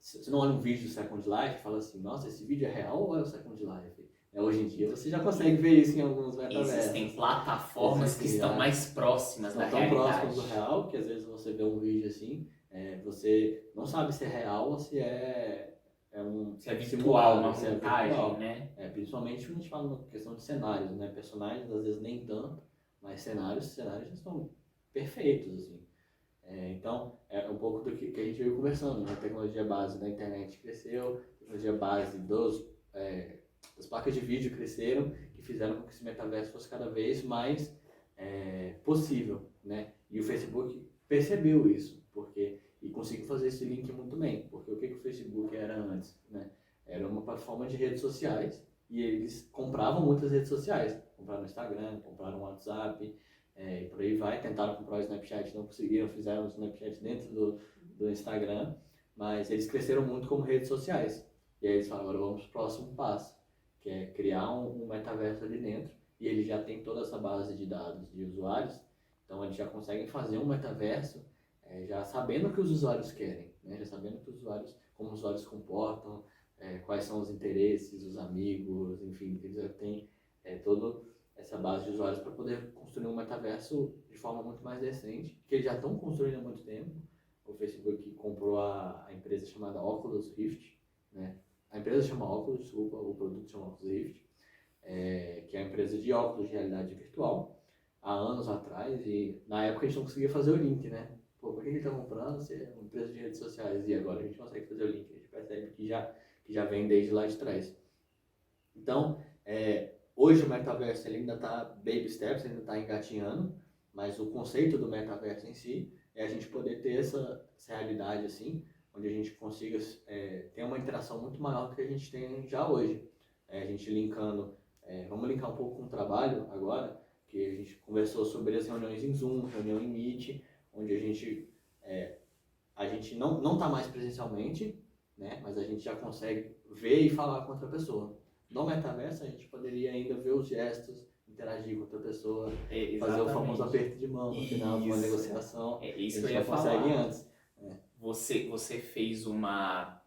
S2: você não olha um vídeo do Second Life e fala assim, nossa, esse vídeo é real ou é o Second Life? Hoje em dia você já consegue ver isso em alguns metaversos.
S1: Existem plataformas que estão mais próximas da realidade.
S2: Estão próximas do real, que às vezes você vê um vídeo assim, você não sabe se é real ou se é
S1: se é virtual, uma
S2: se é
S1: montagem,
S2: virtual,
S1: né?
S2: Principalmente quando a gente fala na questão de cenários, né? Personagens às vezes nem tanto, mas cenários já estão perfeitos, assim. Então, é um pouco do que a gente veio conversando, né? A tecnologia base da internet cresceu, a tecnologia base as placas de vídeo cresceram, que fizeram com que esse metaverso fosse cada vez mais possível, né? E o Facebook percebeu isso, e conseguiu fazer esse link muito bem, porque o que o Facebook era antes, né? Era uma plataforma de redes sociais, e eles compravam muitas redes sociais, compraram o Instagram, compraram o WhatsApp, e por aí vai, tentaram comprar o Snapchat, não conseguiram, fizeram o Snapchat dentro do Instagram, mas eles cresceram muito como redes sociais, e aí eles falaram, agora vamos para o próximo passo, que é criar um metaverso ali dentro, e eles já têm toda essa base de dados de usuários, então eles já conseguem fazer um metaverso já sabendo o que os usuários querem, né? Já sabendo como os usuários se comportam, quais são os interesses, os amigos, enfim, eles já têm toda essa base de usuários para poder construir um metaverso de forma muito mais decente, que eles já estão construindo há muito tempo. O Facebook comprou a empresa chamada Oculus Rift, né? A empresa chama Oculus, desculpa, o produto chama Oculus Rift, que é a empresa de óculos de realidade virtual, há anos atrás, e na época a gente não conseguia fazer o link, né? Pô, por que ele está comprando se é uma empresa de redes sociais? E agora a gente consegue fazer o link, a gente percebe que já vem desde lá de trás. Então, hoje o metaverso ele ainda está baby steps, ainda está engatinhando, mas o conceito do metaverso em si é a gente poder ter essa realidade assim, onde a gente consiga ter uma interação muito maior do que a gente tem já hoje. A gente linkando, vamos linkar um pouco com o trabalho agora, que a gente conversou sobre as reuniões em Zoom, reunião em Meet, onde a gente não está mais presencialmente, né, mas a gente já consegue ver e falar com outra pessoa. No metaverso a gente poderia ainda ver os gestos, interagir com outra pessoa, fazer o
S1: Exatamente.
S2: famoso aperto de mão no final de uma
S1: Isso.
S2: negociação.
S1: É isso
S2: A
S1: que eu
S2: gente
S1: ia
S2: não consegue
S1: falar.
S2: antes.
S1: Você fez uma.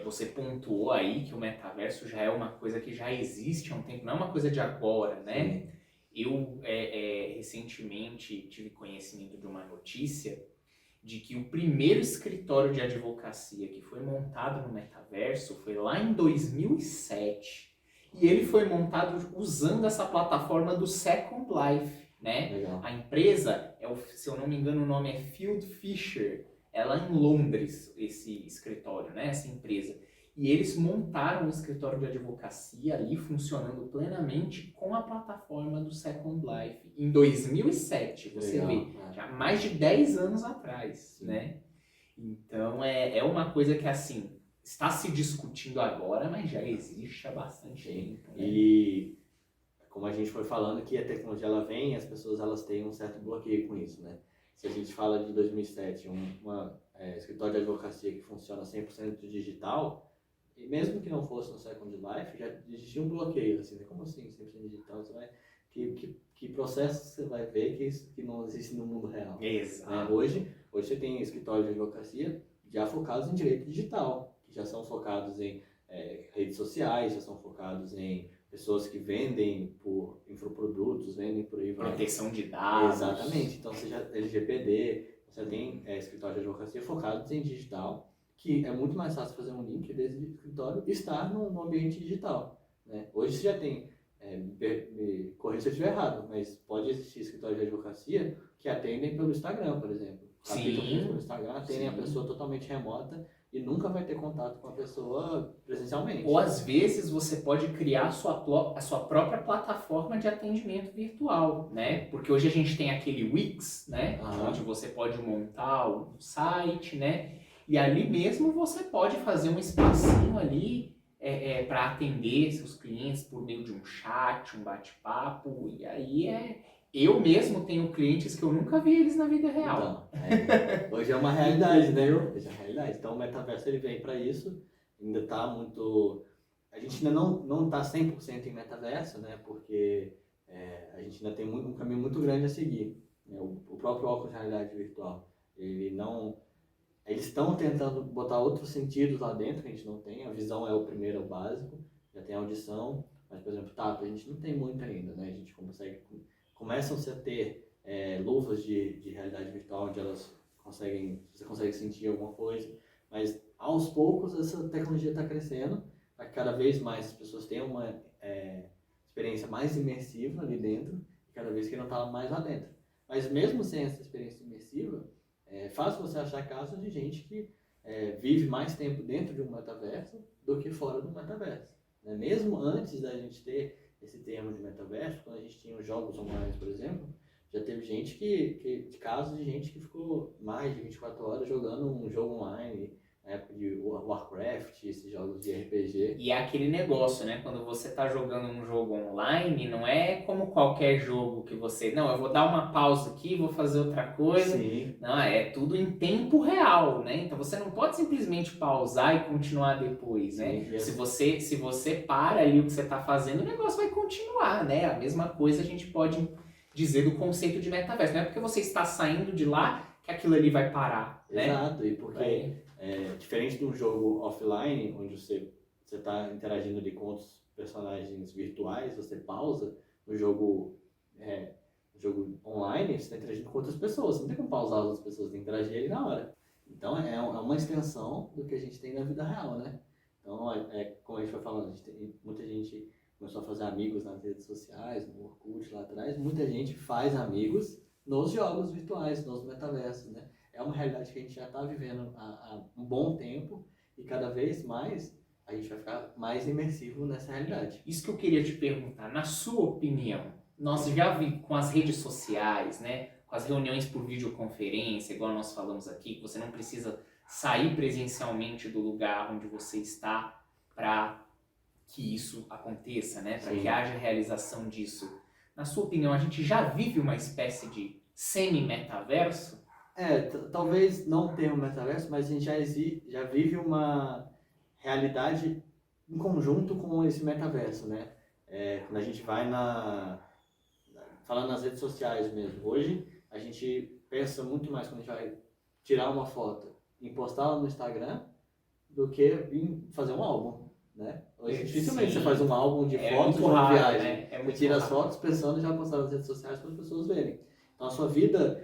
S1: Você pontuou aí que o metaverso já é uma coisa que já existe há um tempo, não é uma coisa de agora, né?
S2: Sim.
S1: Eu recentemente tive conhecimento de uma notícia de que o primeiro escritório de advocacia que foi montado no metaverso foi lá em 2007. E ele foi montado usando essa plataforma do Second Life, né?
S2: Legal.
S1: A empresa, se eu não me engano o nome é Field Fisher, é lá em Londres esse escritório, né? Essa empresa. E eles montaram um escritório de advocacia ali funcionando plenamente com a plataforma do Second Life em 2007, você
S2: Legal,
S1: vê, já mais de 10 anos atrás,
S2: Sim.
S1: né? Então é uma coisa que assim, está se discutindo agora, mas já existe há bastante tempo, né?
S2: E como a gente foi falando que a tecnologia ela vem, as pessoas elas têm um certo bloqueio com isso, né? Se a gente fala de 2007, escritório de advocacia que funciona 100% digital, e mesmo que não fosse no Second Life, já existia um bloqueio, assim, né? Como assim 100% digital? Você vai, que processos você vai ver que não existe no mundo real?
S1: Exato.
S2: Hoje você tem escritórios de advocacia já focados em direito digital, que já são focados em redes sociais, já são focados em pessoas que vendem por infoprodutos, vendem por aí vai.
S1: Proteção de dados.
S2: Exatamente. Então, seja LGPD, você tem escritório de advocacia focados em digital, que é muito mais fácil fazer um link desse escritório e estar no ambiente digital, né? Hoje você já tem, me corrija se eu estiver errado, mas pode existir escritório de advocacia que atendem pelo Instagram, por exemplo.
S1: Sim.
S2: Pelo Instagram, atendem a pessoa totalmente remota e nunca vai ter contato com a pessoa presencialmente.
S1: Ou às vezes você pode criar a sua própria plataforma de atendimento virtual, né? Porque hoje a gente tem aquele Wix, né? Onde você pode montar um site, né? E ali mesmo você pode fazer um espacinho ali para atender seus clientes por meio de um chat, um bate-papo. E aí eu mesmo tenho clientes que eu nunca vi eles na vida real.
S2: Então, hoje é uma realidade, né? Hoje é uma realidade. Então o metaverso ele vem para isso. Ainda está muito... A gente ainda não está 100% em metaverso, né? Porque a gente ainda tem um caminho muito grande a seguir, né? O próprio óculos de realidade virtual, eles estão tentando botar outros sentidos lá dentro que a gente não tem. A visão é o primeiro, é o básico. Já tem a audição, mas, por exemplo, tato, a gente não tem muito ainda, né? A gente começam-se a ter luvas de realidade virtual onde você consegue sentir alguma coisa, mas aos poucos essa tecnologia está crescendo, para que cada vez mais as pessoas tenham uma experiência mais imersiva ali dentro, e cada vez que não está mais lá dentro. Mas mesmo sem essa experiência imersiva, é fácil você achar casos de gente que vive mais tempo dentro de um metaverso do que fora do metaverso, né? Mesmo antes da gente ter esse termo de metaverso, quando a gente tinha os jogos online, por exemplo, já teve gente casos de gente que ficou mais de 24 horas jogando um jogo online, na época de Warcraft, esses jogos de RPG.
S1: E é aquele negócio, né? Quando você tá jogando um jogo online, não é como qualquer jogo que você... Não, eu vou dar uma pausa aqui, vou fazer outra coisa.
S2: Sim.
S1: Não, é tudo em tempo real, né? Então você não pode simplesmente pausar e continuar depois, né?
S2: Sim.
S1: Se você para ali o que você tá fazendo, o negócio vai continuar, né? A mesma coisa a gente pode dizer do conceito de metaverso. Não é porque você está saindo de lá que aquilo ali vai parar, né?
S2: Exato, e porque... diferente de um jogo offline, onde você está interagindo ali com outros personagens virtuais, você pausa, no jogo online, você está interagindo com outras pessoas, você não tem como pausar as outras pessoas, tem que interagir ali na hora. Então é uma extensão do que a gente tem na vida real, né? Então, como a gente foi falando, muita gente começou a fazer amigos nas redes sociais, no Orkut lá atrás, muita gente faz amigos nos jogos virtuais, nos metaversos, né? É uma realidade que a gente já está vivendo há um bom tempo e cada vez mais a gente vai ficar mais imersivo nessa realidade.
S1: Isso que eu queria te perguntar, na sua opinião, nós já vimos com as redes sociais, né, com as reuniões por videoconferência, igual nós falamos aqui, que você não precisa sair presencialmente do lugar onde você está para que isso aconteça, né, para que haja realização disso. Na sua opinião, a gente já vive uma espécie de semi-metaverso?
S2: Talvez não tenha um metaverso, mas a gente já vive uma realidade em conjunto com esse metaverso, né? Quando a gente vai falando nas redes sociais mesmo, hoje a gente pensa muito mais quando a gente vai tirar uma foto e postá-la no Instagram do que em fazer um álbum, né? Hoje dificilmente
S1: Sim.
S2: você faz um álbum de
S1: É
S2: fotos de
S1: muito
S2: uma
S1: raro,
S2: viagem.
S1: né? É
S2: Você
S1: muito
S2: tira as
S1: raro.
S2: fotos pensando em já postar nas redes sociais para as pessoas verem. Então a sua vida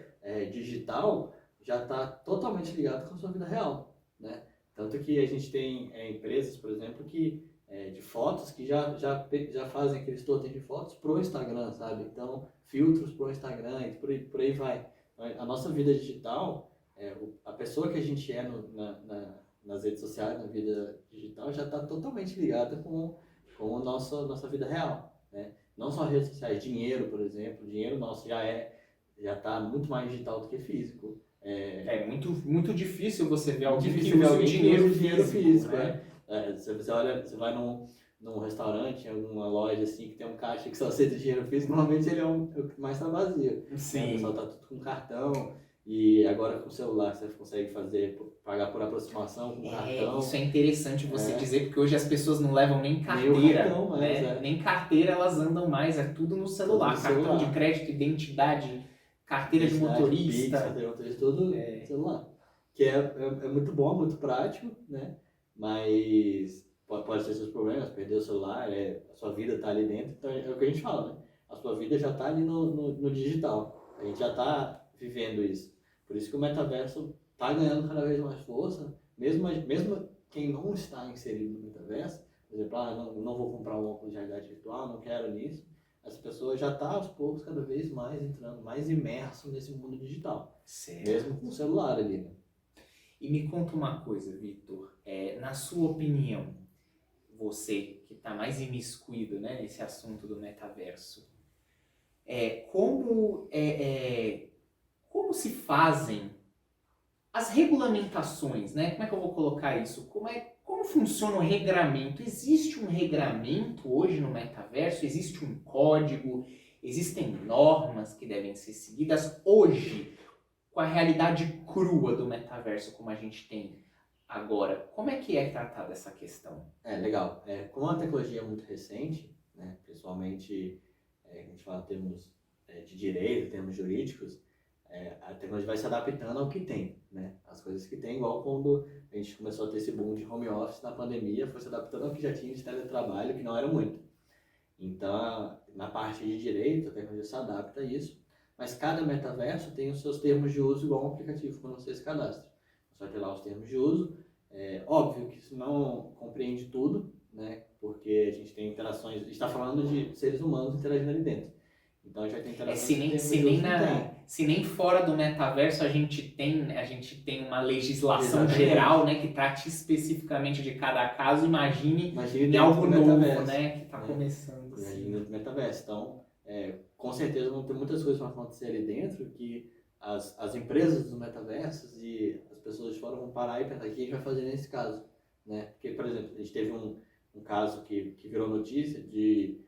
S2: digital já está totalmente ligada com a sua vida real, né? Tanto que a gente tem empresas, por exemplo, que de fotos que já fazem aqueles totens de fotos pro Instagram, sabe? Então, filtros pro Instagram e por aí vai. A nossa vida digital, a pessoa que a gente é nas redes sociais, na vida digital, já está totalmente ligada com a nossa vida real, né? Não só redes sociais, dinheiro, por exemplo. O dinheiro nosso já está muito mais digital do que físico.
S1: É muito difícil você ver alguém que
S2: Difícil ver
S1: use o
S2: alguém que
S1: dinheiro
S2: use dinheiro
S1: físico,
S2: físico,
S1: né?
S2: Você olha, você vai num restaurante, em alguma loja assim, que tem um caixa que só aceita dinheiro físico, normalmente ele é o que mais está vazio. Né? O
S1: Sim.
S2: pessoal tá tudo com cartão, e agora com o celular você consegue pagar por aproximação com cartão.
S1: Isso é interessante você dizer, porque hoje as pessoas não levam nem carteira,
S2: cartão mais,
S1: né? Nem carteira elas andam mais, é tudo no celular.
S2: Tudo no
S1: Cartão
S2: celular.
S1: de crédito, identidade, carteira de
S2: Pix,
S1: motorista.
S2: carteira de motorista, tudo no celular. Que é muito bom, muito prático, né? Mas pode ter seus problemas, perder o celular, a sua vida está ali dentro, então é o que a gente fala, né? A sua vida já está ali no digital, a gente já está vivendo isso. Por isso que o metaverso está ganhando cada vez mais força, mesmo quem não está inserido no metaverso, por exemplo, não vou comprar um óculos de realidade virtual, não quero nisso, as pessoas já estão aos poucos cada vez mais entrando, mais imerso nesse mundo digital,
S1: Certo.
S2: mesmo com o celular ali, né?
S1: E me conta uma coisa, Vitor, na sua opinião, você que está mais imiscuído, né, nesse assunto do metaverso, como se fazem as regulamentações, né? Como é que eu vou colocar isso? Como funciona o regramento? Existe um regramento hoje no metaverso? Existe um código? Existem normas que devem ser seguidas hoje? Com a realidade crua do metaverso como a gente tem agora, como é que é tratada essa questão?
S2: Legal. Como a tecnologia é muito recente, né, principalmente a gente fala em termos de direito, termos jurídicos, a tecnologia vai se adaptando ao que tem, né? As coisas que tem, igual quando a gente começou a ter esse boom de home office na pandemia, foi se adaptando ao que já tinha de teletrabalho, que não era muito. Então, na parte de direito, a tecnologia se adapta a isso, mas cada metaverso tem os seus termos de uso igual um aplicativo quando você se cadastra. Você vai ter lá os termos de uso. Óbvio que isso não compreende tudo, né? Porque a gente tem interações, a gente está falando de seres humanos interagindo ali dentro. Então a gente vai ter interações
S1: se nem fora do metaverso a gente tem uma legislação geral, né, que trate especificamente de cada caso, imagine em algo novo, né, que está começando.
S2: Imagine no metaverso. Então, com certeza vão ter muitas coisas que vão acontecer ali dentro que as empresas dos metaversos e as pessoas de fora vão parar e pensar o que a gente vai fazer nesse caso, né? Porque, por exemplo, a gente teve um caso que virou notícia de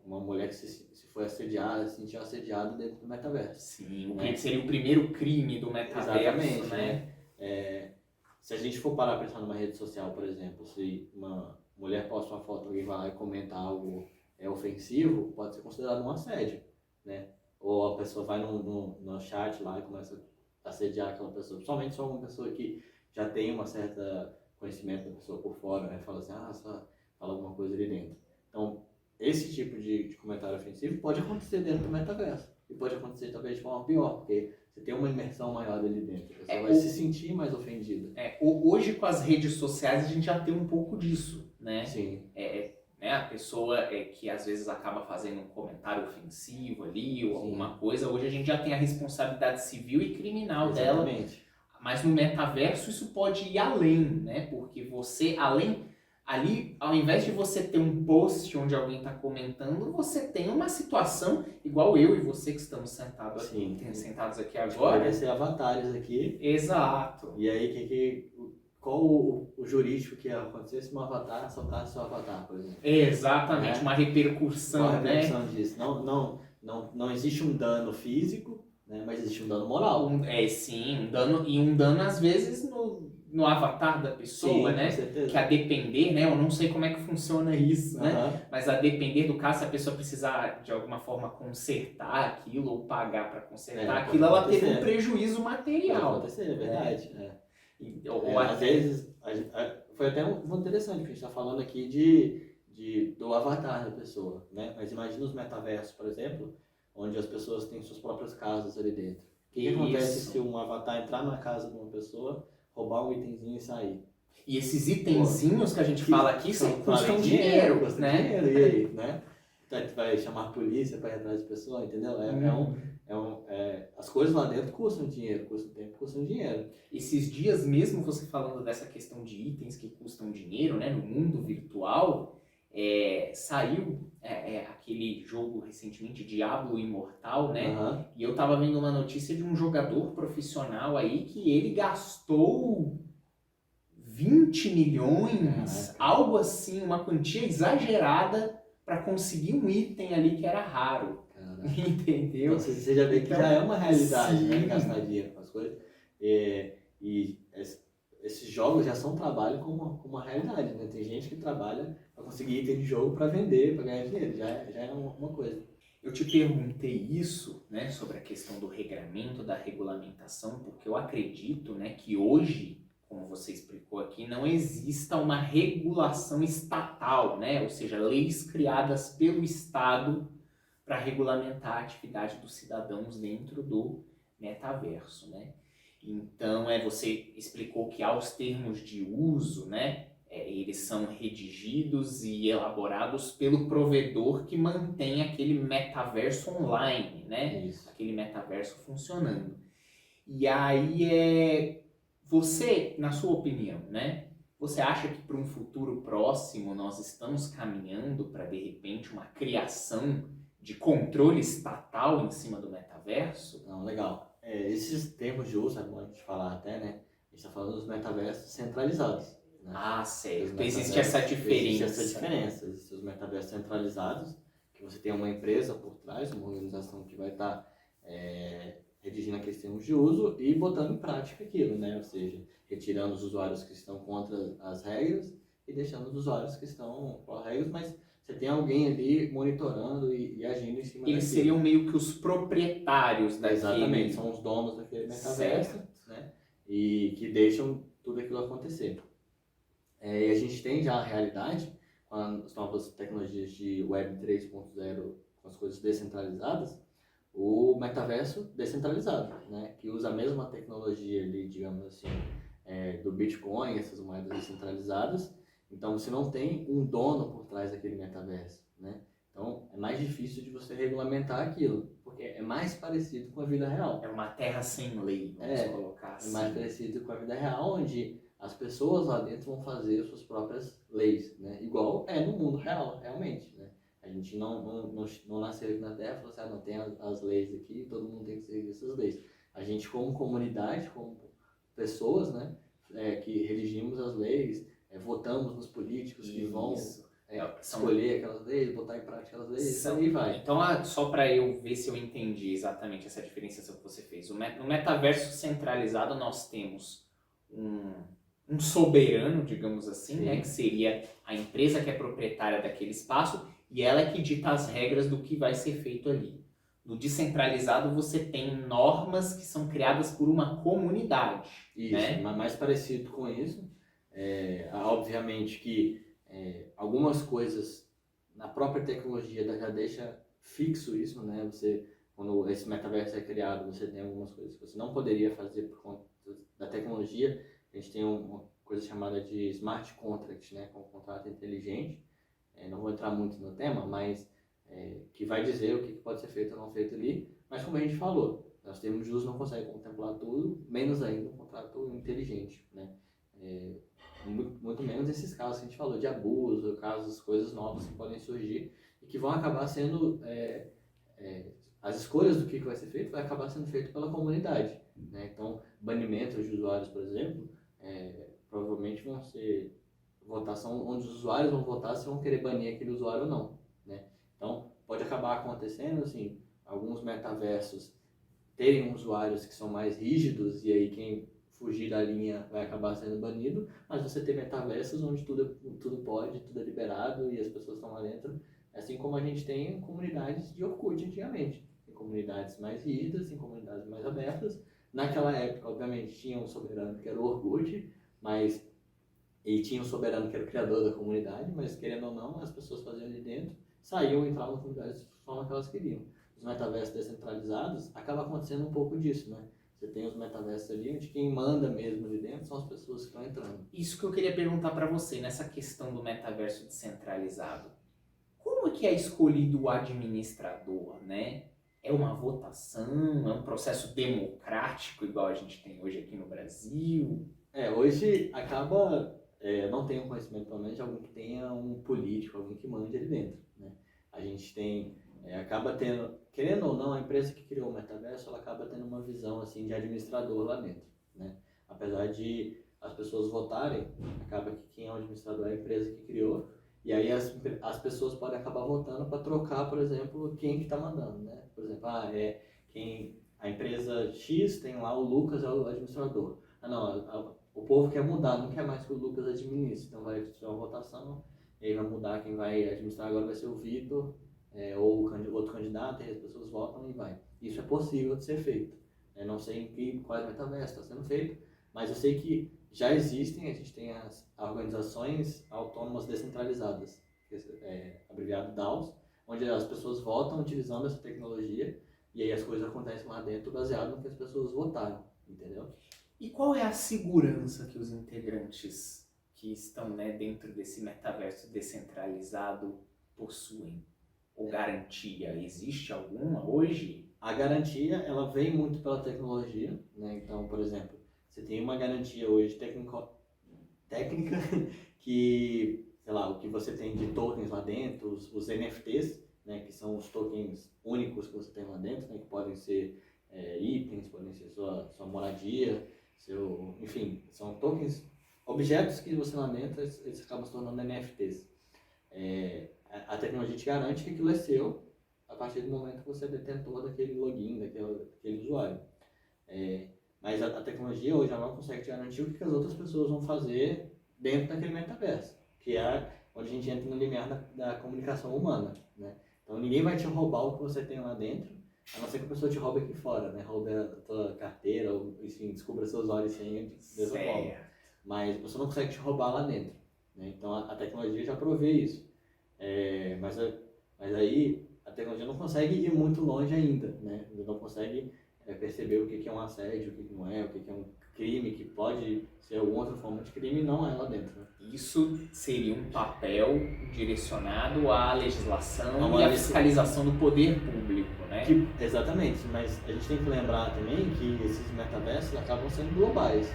S2: uma mulher que se foi assediada, se sentiu assediada dentro do metaverso.
S1: Sim, seria o primeiro crime do metaverso. Exatamente,
S2: né? Se a gente for parar para pensar numa rede social, por exemplo, se uma mulher posta uma foto, alguém vai lá e comenta algo ofensivo, pode ser considerado um assédio, né? Ou a pessoa vai no chat lá e começa a assediar aquela pessoa, principalmente só uma pessoa que já tem uma certa conhecimento da pessoa por fora, né? Fala assim, só fala alguma coisa ali dentro. Então, esse tipo de comentário ofensivo pode acontecer dentro do metaverso. E pode acontecer talvez de forma pior, porque você tem uma imersão maior ali dentro. Você vai se sentir mais ofendido.
S1: Hoje, com as redes sociais, a gente já tem um pouco disso, né?
S2: Sim.
S1: A pessoa que às vezes acaba fazendo um comentário ofensivo ali ou alguma coisa, hoje a gente já tem a responsabilidade civil e criminal dela. Mas no metaverso isso pode ir além, né? Porque você, ali, ao invés de você ter um post onde alguém está comentando, você tem uma situação, igual eu e você que estamos sentados aqui agora.
S2: Vai ser avatares aqui.
S1: Exato.
S2: E aí, qual o jurídico que ia acontecer se um avatar soltasse seu avatar, por exemplo?
S1: Exatamente, uma repercussão,
S2: uma repercussão disso. Não existe um dano físico, né, mas existe um dano moral.
S1: Sim, um dano às vezes no avatar da pessoa,
S2: Sim,
S1: né?
S2: com certeza.
S1: Que a depender, né? Eu não sei como é que funciona isso, né?
S2: Aham.
S1: Mas a depender do caso, se a pessoa precisar de alguma forma consertar aquilo ou pagar para consertar
S2: É,
S1: aquilo,
S2: pode
S1: ela teve um
S2: acontecer.
S1: prejuízo
S2: Pode
S1: material.
S2: acontecer, é verdade.
S1: Ou
S2: Às
S1: até.
S2: vezes, foi até um interessante, porque a gente está falando aqui do avatar da pessoa, né? Mas imagina os metaversos, por exemplo, onde as pessoas têm suas próprias casas ali dentro. O que acontece se
S1: Isso.
S2: um avatar entrar na casa de uma pessoa, roubar um itemzinho e sair?
S1: E esses
S2: Pô,
S1: itenzinhos que a gente fala aqui custam
S2: valem
S1: dinheiro,
S2: custa
S1: né?
S2: dinheiro, e aí, né? Então, tu vai chamar a polícia para ir atrás de pessoa, entendeu? As coisas lá dentro custam dinheiro, custam tempo, custam dinheiro.
S1: Esses dias mesmo, você falando dessa questão de itens que custam dinheiro, né? No mundo virtual, saiu aquele jogo recentemente, Diablo Imortal, né?
S2: Aham.
S1: E eu tava vendo uma notícia de um jogador profissional aí que ele gastou 20 milhões,
S2: Caraca.
S1: algo assim, uma quantia exagerada para conseguir um item ali que era raro.
S2: Caraca.
S1: Entendeu?
S2: Então você já vê que
S1: Então,
S2: já é uma realidade, né?
S1: sim.
S2: Gastar dinheiro com as coisas. Esses jogos já são trabalho com uma realidade, né? Tem gente que trabalha para conseguir item de jogo para vender, para ganhar dinheiro. Já é uma coisa.
S1: Eu te perguntei isso, né, sobre a questão do regramento, da regulamentação, porque eu acredito, né, que hoje, como você explicou aqui, não exista uma regulação estatal, né, ou seja, leis criadas pelo Estado para regulamentar a atividade dos cidadãos dentro do metaverso, né? Então, você explicou que há os termos de uso, né? Eles são redigidos e elaborados pelo provedor que mantém aquele metaverso online, né?
S2: Isso.
S1: Aquele metaverso funcionando. E aí, você, na sua opinião, né? Você acha que para um futuro próximo nós estamos caminhando para, de repente, uma criação de controle estatal em cima do metaverso?
S2: Não, legal. Esses termos de uso, é bom a gente falar até, né? A gente está falando dos metaversos centralizados. Né?
S1: Ah, certo.
S2: Os
S1: Existe essa diferença.
S2: Existe essa diferença. Existem os metaversos centralizados, que você tem uma empresa por trás, uma organização que vai estar redigindo aqueles termos de uso e botando em prática aquilo, né? Ou seja, retirando os usuários que estão contra as regras e deixando os usuários que estão com as regras, mas você tem alguém ali monitorando e agindo em cima
S1: Eles
S2: daquilo.
S1: seriam meio que os proprietários daquele...
S2: Exatamente, são os donos daquele metaverso, né? E que deixam tudo aquilo acontecer. E a gente tem já a realidade, com as novas tecnologias de Web 3.0, com as coisas descentralizadas, o metaverso descentralizado, né? Que usa a mesma tecnologia ali, digamos assim, do Bitcoin, essas moedas descentralizadas. Então você não tem um dono por trás daquele metaverso, né? Então é mais difícil de você regulamentar aquilo, porque é mais parecido com a vida real.
S1: É uma terra sem lei, vamos colocar assim.
S2: É mais parecido com a vida real, onde as pessoas lá dentro vão fazer suas próprias leis, né? Igual é no mundo real, realmente, né? A gente não nasceu aqui na Terra e falou assim, não tem as leis aqui, todo mundo tem que seguir essas leis. A gente, como comunidade, como pessoas, né? Que redigimos as leis, votamos nos políticos que vão escolher aquelas leis, botar em prática aquelas leis, e aí vai.
S1: Então, só para eu ver se eu entendi exatamente essa diferenciação que você fez. No metaverso centralizado, nós temos um soberano, digamos assim, né, que seria a empresa que é proprietária daquele espaço e ela é que dita as regras do que vai ser feito ali. No descentralizado, você tem normas que são criadas por uma comunidade.
S2: Isso,
S1: né?
S2: mais parecido com isso. Obviamente que algumas coisas na própria tecnologia já deixa fixo isso, né? Quando esse metaverso é criado, você tem algumas coisas que você não poderia fazer por conta da tecnologia. A gente tem uma coisa chamada de smart contract, né? Com um contrato inteligente. Não vou entrar muito no tema, mas que vai dizer o que pode ser feito ou não feito ali. Mas como a gente falou, nós termos de uso não conseguem contemplar tudo, menos ainda um contrato inteligente, né? Muito menos esses casos que a gente falou de abuso, casos, coisas novas que podem surgir e que vão acabar sendo as escolhas do que vai ser feito vai acabar sendo feito pela comunidade, né? Então, banimentos de usuários, por exemplo, provavelmente vão ser votação onde os usuários vão votar se vão querer banir aquele usuário ou não, né? Então, pode acabar acontecendo, assim, alguns metaversos terem usuários que são mais rígidos e aí quem fugir da linha vai acabar sendo banido, mas você tem metaversos onde tudo pode, tudo é liberado e as pessoas estão lá dentro, assim como a gente tem comunidades de Orkut antigamente. Tem comunidades mais rígidas, tem comunidades mais abertas. Naquela época, obviamente, tinha um soberano que era o Orkut, mas e tinha um soberano que era o criador da comunidade, mas querendo ou não, as pessoas faziam ali dentro, saíam e entravam na comunidade da forma que elas queriam. Os metaversos descentralizados, acaba acontecendo um pouco disso, né? Você tem os metaversos ali, onde quem manda mesmo ali dentro são as pessoas que estão entrando.
S1: Isso que eu queria perguntar para você, nessa questão do metaverso descentralizado. Como é que é escolhido o administrador, né? É uma votação? É um processo democrático, igual a gente tem hoje aqui no Brasil?
S2: Hoje acaba, não tenho conhecimento pelo menos de alguém que tenha um político, alguém que mande ali dentro, né? A gente tem, acaba tendo, querendo ou não, a empresa que criou o metaverso, ela acaba tendo uma visão assim de administrador lá dentro, né? Apesar de as pessoas votarem, acaba que quem é o administrador é a empresa que criou, e aí as pessoas podem acabar votando para trocar, por exemplo, quem que está mandando, né? Por exemplo, a empresa X tem lá o Lucas, é o administrador. Não, o povo quer mudar, não quer mais que o Lucas administre, então vai ter uma votação, e aí vai mudar, quem vai administrar agora vai ser o Vitor, ou o outro candidato, e as pessoas votam e vai. Isso é possível de ser feito. Eu não sei quais metaversos está sendo feito, mas eu sei que já existem, a gente tem as organizações autônomas descentralizadas, abreviado DAOs, onde as pessoas votam utilizando essa tecnologia, e aí as coisas acontecem lá dentro baseado no que as pessoas votaram, entendeu?
S1: E qual é a segurança que os integrantes que estão, né, dentro desse metaverso descentralizado possuem? Ou garantia? Existe alguma hoje?
S2: A garantia, ela vem muito pela tecnologia, né? Então, por exemplo, você tem uma garantia hoje técnica que, sei lá, o que você tem de tokens lá dentro, os NFTs, né, que são os tokens únicos que você tem lá dentro, né, que podem ser itens, podem ser sua moradia, enfim, são tokens, objetos que você lá dentro, eles acabam se tornando NFTs. A tecnologia te garante que aquilo é seu a partir do momento que você é detentor daquele login, daquele usuário. Mas a tecnologia hoje ela não consegue te garantir o que as outras pessoas vão fazer dentro daquele metaverso, que é onde a gente entra no limiar da comunicação humana, né? Então ninguém vai te roubar o que você tem lá dentro, a não ser que a pessoa te roube aqui fora, né? Roube a tua carteira, ou enfim, descubra seus olhos sem dessa forma. Mas a pessoa não consegue te roubar lá dentro, né? Então a tecnologia já provê isso. Mas aí a tecnologia não consegue ir muito longe ainda, né? Não consegue perceber o que é um assédio, o que não é, o que é um crime, que pode ser alguma outra forma de crime, não é lá dentro, né?
S1: Isso seria um papel direcionado à legislação e à fiscalização do poder público, né?
S2: Exatamente, mas a gente tem que lembrar também que esses metaversos acabam sendo globais,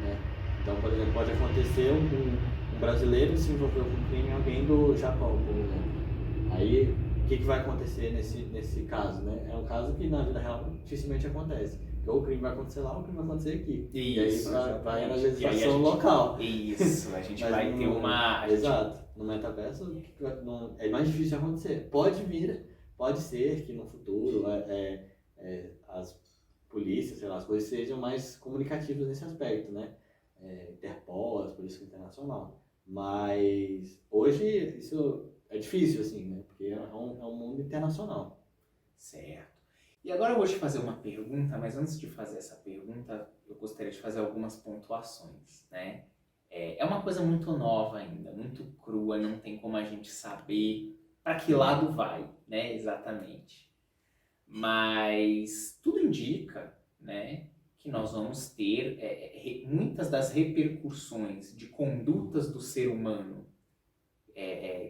S2: né? Então, por exemplo, pode acontecer um brasileiro se envolver com um crime em alguém do Japão, por exemplo. Aí, o que vai acontecer nesse caso, né? É um caso que na vida real dificilmente acontece. Ou o crime vai acontecer lá, ou o crime vai acontecer aqui.
S1: Isso,
S2: e aí vai na legislação local.
S1: Isso, a gente vai ter uma...
S2: Exato. No metaverso é mais difícil de acontecer. Pode ser que no futuro as polícias, sei lá, as coisas sejam mais comunicativas nesse aspecto, né? Interpol, as polícias internacional. Mas hoje isso é difícil, assim, né? Porque é um mundo internacional.
S1: Certo. E agora eu vou te fazer uma pergunta, mas antes de fazer essa pergunta, eu gostaria de fazer algumas pontuações, né? É uma coisa muito nova ainda, muito crua, não tem como a gente saber para que lado vai, né, exatamente. Mas tudo indica, né, que nós vamos ter muitas das repercussões de condutas do ser humano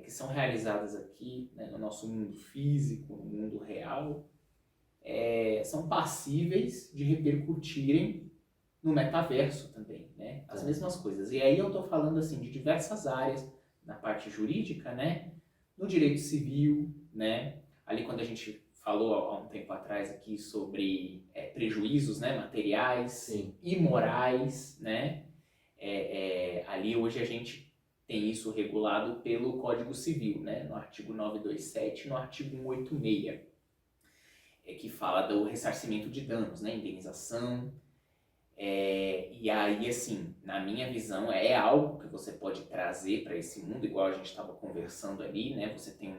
S1: que são realizadas aqui, né, no nosso mundo físico, no mundo real, são passíveis de repercutirem no metaverso também, né? As mesmas coisas. E aí eu estou falando assim de diversas áreas, na parte jurídica, né? No direito civil, né? Ali quando a gente falou há um tempo atrás aqui sobre prejuízos, né, materiais,
S2: sim,
S1: e morais, né? Ali hoje a gente tem isso regulado pelo Código Civil, né? No artigo 927 e no artigo 186. Que fala do ressarcimento de danos, né, indenização. E aí, assim, na minha visão, é algo que você pode trazer para esse mundo, igual a gente estava conversando ali, né? Você tem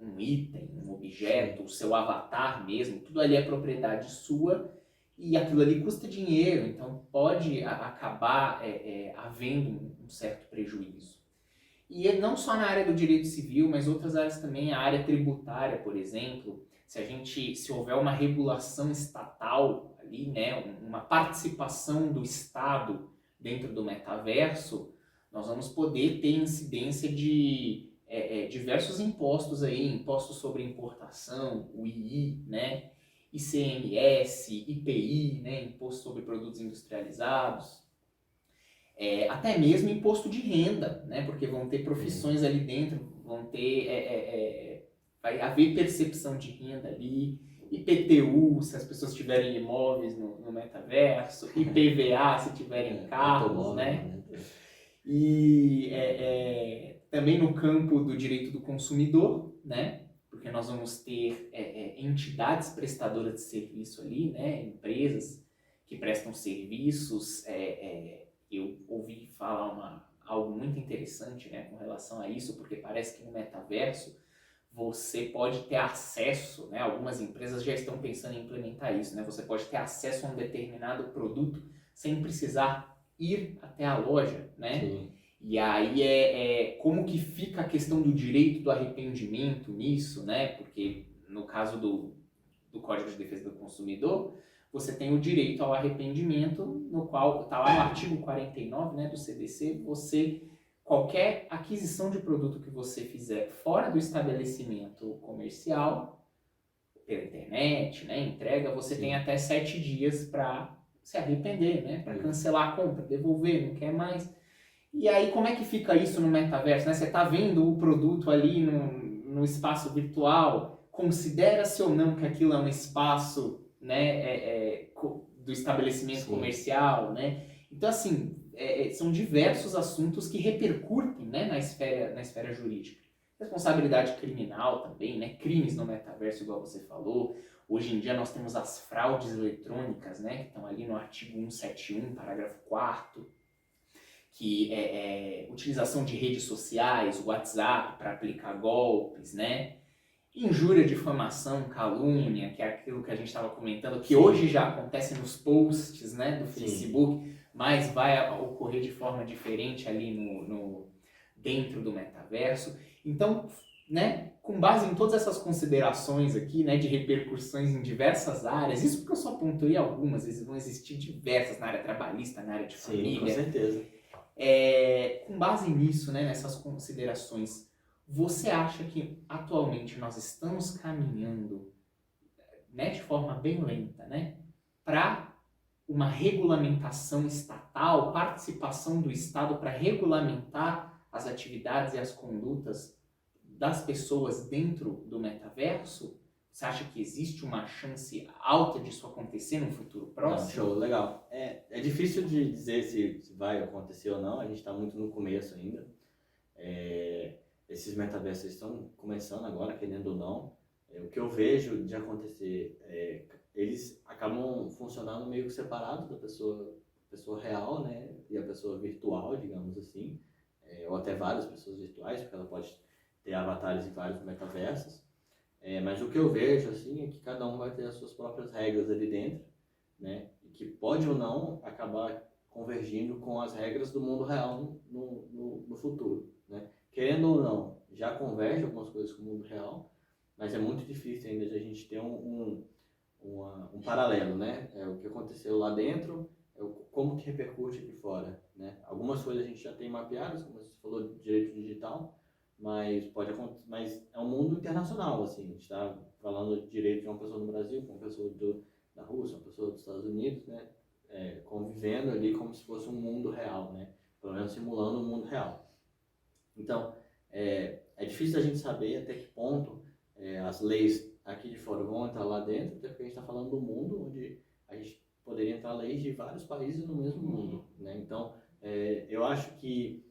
S1: um item, um objeto, o seu avatar mesmo, tudo ali é propriedade sua e aquilo ali custa dinheiro, então pode acabar havendo um certo prejuízo. E não só na área do direito civil, mas outras áreas também, a área tributária, por exemplo, se houver uma regulação estatal ali, né, uma participação do Estado dentro do metaverso, nós vamos poder ter incidência de diversos impostos aí, impostos sobre importação, o II, né, ICMS, IPI, né, imposto sobre produtos industrializados, até mesmo imposto de renda, né? Porque vão ter profissões ali dentro, vão ter, vai haver percepção de renda ali, IPTU, se as pessoas tiverem imóveis no metaverso, IPVA, se tiverem carros, né? E também no campo do direito do consumidor, né? Porque nós vamos ter entidades prestadoras de serviço ali, né? Empresas que prestam serviços. Eu ouvi falar algo muito interessante, né, com relação a isso, porque parece que no metaverso você pode ter acesso, né, algumas empresas já estão pensando em implementar isso, né, você pode ter acesso a um determinado produto sem precisar ir até a loja, né? Sim. E aí como que fica a questão do direito do arrependimento nisso, né? Porque no caso do Código de Defesa do Consumidor, você tem o direito ao arrependimento, no qual está lá no artigo 49, né, do CDC, qualquer aquisição de produto que você fizer fora do estabelecimento comercial, pela internet, né, entrega, você Sim. tem até 7 dias para se arrepender, né, para cancelar a compra, devolver, não quer mais. E aí, como é que fica isso no metaverso? Né? Você está vendo o produto ali no espaço virtual, considera-se ou não que aquilo é um espaço, né, do estabelecimento Sim. comercial, né? Então, assim, são diversos assuntos que repercutem, né, na esfera jurídica. Responsabilidade criminal também, né? Crimes no metaverso, igual você falou. Hoje em dia nós temos as fraudes eletrônicas, né, que estão ali no artigo 171, parágrafo 4º, que utilização de redes sociais, WhatsApp para aplicar golpes, né? Injúria, difamação, calúnia, que é aquilo que a gente estava comentando, que Sim. hoje já acontece nos posts, né, do Facebook, Sim. mas vai ocorrer de forma diferente ali dentro do metaverso. Então, né, com base em todas essas considerações aqui, né, de repercussões em diversas áreas, isso porque eu só apontei algumas, vezes vão existir diversas na área trabalhista, na área de família.
S2: Sim, com certeza.
S1: Com base nisso, né, nessas considerações, você acha que atualmente nós estamos caminhando, né, de forma bem lenta, né, para uma regulamentação estatal, participação do Estado para regulamentar as atividades e as condutas das pessoas dentro do metaverso? Você acha que existe uma chance alta disso acontecer no futuro próximo?
S2: Não, show, legal. É difícil de dizer se vai acontecer ou não, a gente está muito no começo ainda. Esses metaversos estão começando agora, querendo ou não. O que eu vejo de acontecer, eles acabam funcionando meio que separados da pessoa real, né, e a pessoa virtual, digamos assim, ou até várias pessoas virtuais, porque ela pode ter avatares em vários metaversos. Mas o que eu vejo assim é que cada um vai ter as suas próprias regras ali dentro, né? E que pode ou não acabar convergindo com as regras do mundo real no futuro, né? Querendo ou não, já converge algumas coisas com o mundo real, mas é muito difícil ainda de a gente ter um paralelo, né? O que aconteceu lá dentro, como que repercute aqui fora, né? Algumas coisas a gente já tem mapeadas, como você falou, de direito digital, mas mas é um mundo internacional, assim, a gente está falando de direito de uma pessoa no Brasil, com uma pessoa da Rússia, uma pessoa dos Estados Unidos, né, convivendo ali como se fosse um mundo real, né, pelo menos simulando um mundo real. Então, é difícil a gente saber até que ponto as leis aqui de fora vão entrar lá dentro, até porque a gente está falando do mundo onde a gente poderia entrar leis de vários países no mesmo mundo, né, então eu acho que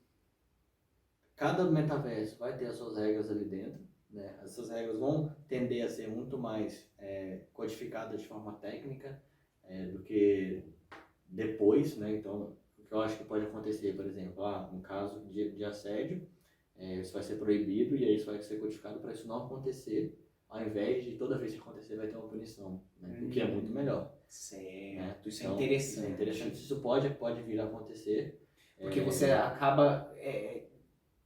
S2: cada metaverso vai ter as suas regras ali dentro, né? Essas regras vão tender a ser muito mais codificadas de forma técnica do que depois, né? Então, o que eu acho que pode acontecer, por exemplo, um caso de assédio, isso vai ser proibido e aí isso vai ser codificado para isso não acontecer, ao invés de toda vez que acontecer vai ter uma punição, né? O que é muito melhor.
S1: Certo,
S2: Né?
S1: isso
S2: Então,
S1: é interessante.
S2: É interessante, isso pode vir a acontecer.
S1: Porque você acaba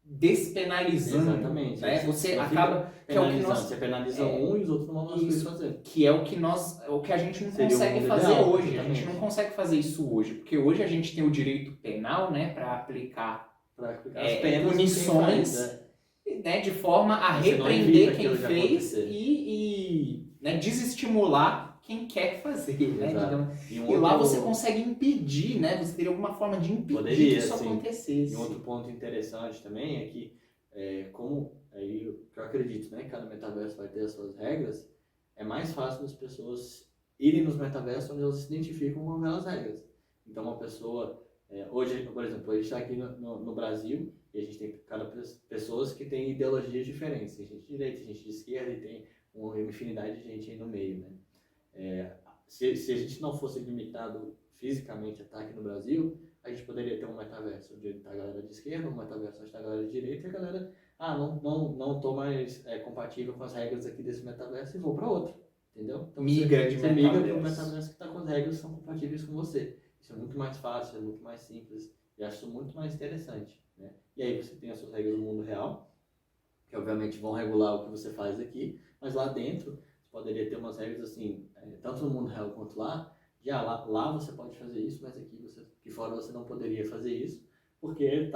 S1: despenalizando,
S2: exatamente,
S1: né? Você
S2: não
S1: acaba que é o que nós
S2: você penaliza um e os outros não vão conseguir fazer.
S1: que é o que a gente não
S2: Seria
S1: consegue
S2: o mundo
S1: fazer
S2: ideal,
S1: hoje. A
S2: exatamente.
S1: gente não consegue fazer isso hoje, porque hoje a gente tem o direito penal, né, para aplicar
S2: as penas,
S1: punições, né, de forma a
S2: você não
S1: repreender
S2: evita
S1: quem
S2: aquilo de
S1: fez
S2: acontecer.
S1: e né, desestimular quem quer fazer, né?
S2: Exato.
S1: E lá você consegue impedir, né? Você teria alguma forma de impedir que isso acontecesse.
S2: E um outro ponto interessante também é que, como aí o que eu acredito, né? Cada metaverso vai ter as suas regras, é mais fácil das pessoas irem nos metaversos onde elas se identificam com aquelas regras. Então, uma pessoa, hoje, por exemplo, a gente está aqui no Brasil e a gente tem pessoas que têm ideologias diferentes. Tem gente de direita, tem gente de esquerda e tem uma infinidade de gente aí no meio, né? Se a gente não fosse limitado fisicamente a estar aqui no Brasil, a gente poderia ter um metaverso onde está a galera de esquerda, um metaverso onde está a galera de direita e a galera, não tô mais compatível com as regras aqui desse metaverso e vou para outro, entendeu? Então você migra para um metaverso que está com as regras que são compatíveis com você. Isso é muito mais fácil, é muito mais simples e acho isso muito mais interessante, né? E aí você tem as suas regras no mundo real, que obviamente vão regular o que você faz aqui, mas lá dentro poderia ter umas regras assim, tanto no mundo real quanto lá, lá você pode fazer isso, mas aqui fora você não poderia fazer isso, porque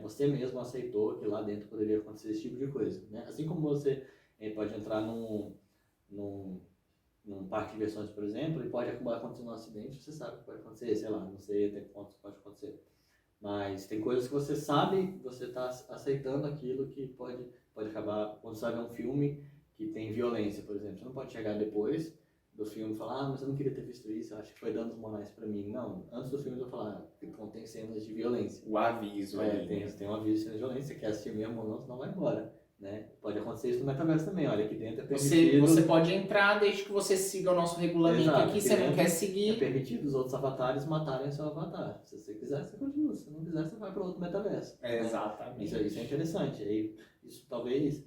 S2: você mesmo aceitou que lá dentro poderia acontecer esse tipo de coisa, né? Assim como você pode entrar num parque de diversões, por exemplo, e pode acabar acontecendo um acidente, você sabe que pode acontecer, sei lá, não sei até quanto pode acontecer. Mas tem coisas que você sabe, você está aceitando aquilo que pode acabar, quando você vai ver um filme que tem violência, por exemplo, você não pode chegar depois do filme e falar, mas eu não queria ter visto isso, eu acho que foi danos morais pra mim. Não, antes do filme eu vou falar, contém cenas de violência.
S1: O aviso ali.
S2: Tem um aviso de cenas de violência, você quer assistir mesmo ou não, senão vai embora, né? Pode acontecer isso no metaverso também, olha, aqui dentro é permitido...
S1: Você pode entrar desde que você siga o nosso regulamento.
S2: Exato,
S1: aqui, você não quer seguir...
S2: É permitido os outros avatares matarem seu avatar. Se você quiser, você continua, se não quiser, você vai para outro metaverso.
S1: Exatamente.
S2: Né? Isso é interessante, aí isso talvez...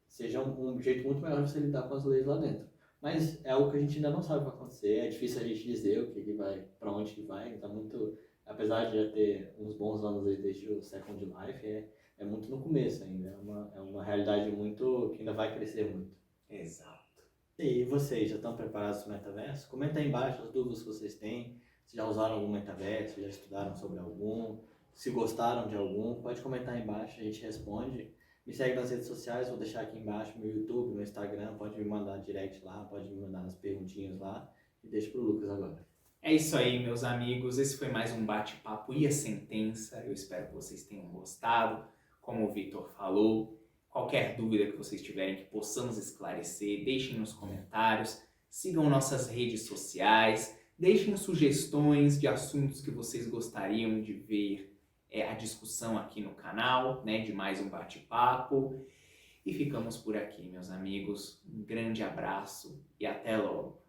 S2: seja um jeito muito melhor de você lidar com as leis lá dentro. Mas é algo que a gente ainda não sabe o que vai acontecer, é difícil a gente dizer o que vai, para onde que vai, tá muito, apesar de já ter uns bons anos desde o Second Life, é muito no começo ainda, é uma realidade muito, que ainda vai crescer muito.
S1: Exato.
S2: E vocês, já estão preparados para o metaverso? Comenta aí embaixo as dúvidas que vocês têm, se já usaram algum metaverso, já estudaram sobre algum, se gostaram de algum, pode comentar aí embaixo, a gente responde. Me segue nas redes sociais, vou deixar aqui embaixo meu YouTube, meu Instagram, pode me mandar direct lá, pode me mandar as perguntinhas lá e deixa pro Lucas agora.
S1: É isso aí, meus amigos, esse foi mais um bate-papo e a sentença, eu espero que vocês tenham gostado, como o Vitor falou, qualquer dúvida que vocês tiverem que possamos esclarecer, deixem nos comentários, sigam nossas redes sociais, deixem sugestões de assuntos que vocês gostariam de ver a discussão aqui no canal, né, de mais um bate-papo. E ficamos por aqui, meus amigos. Um grande abraço e até logo!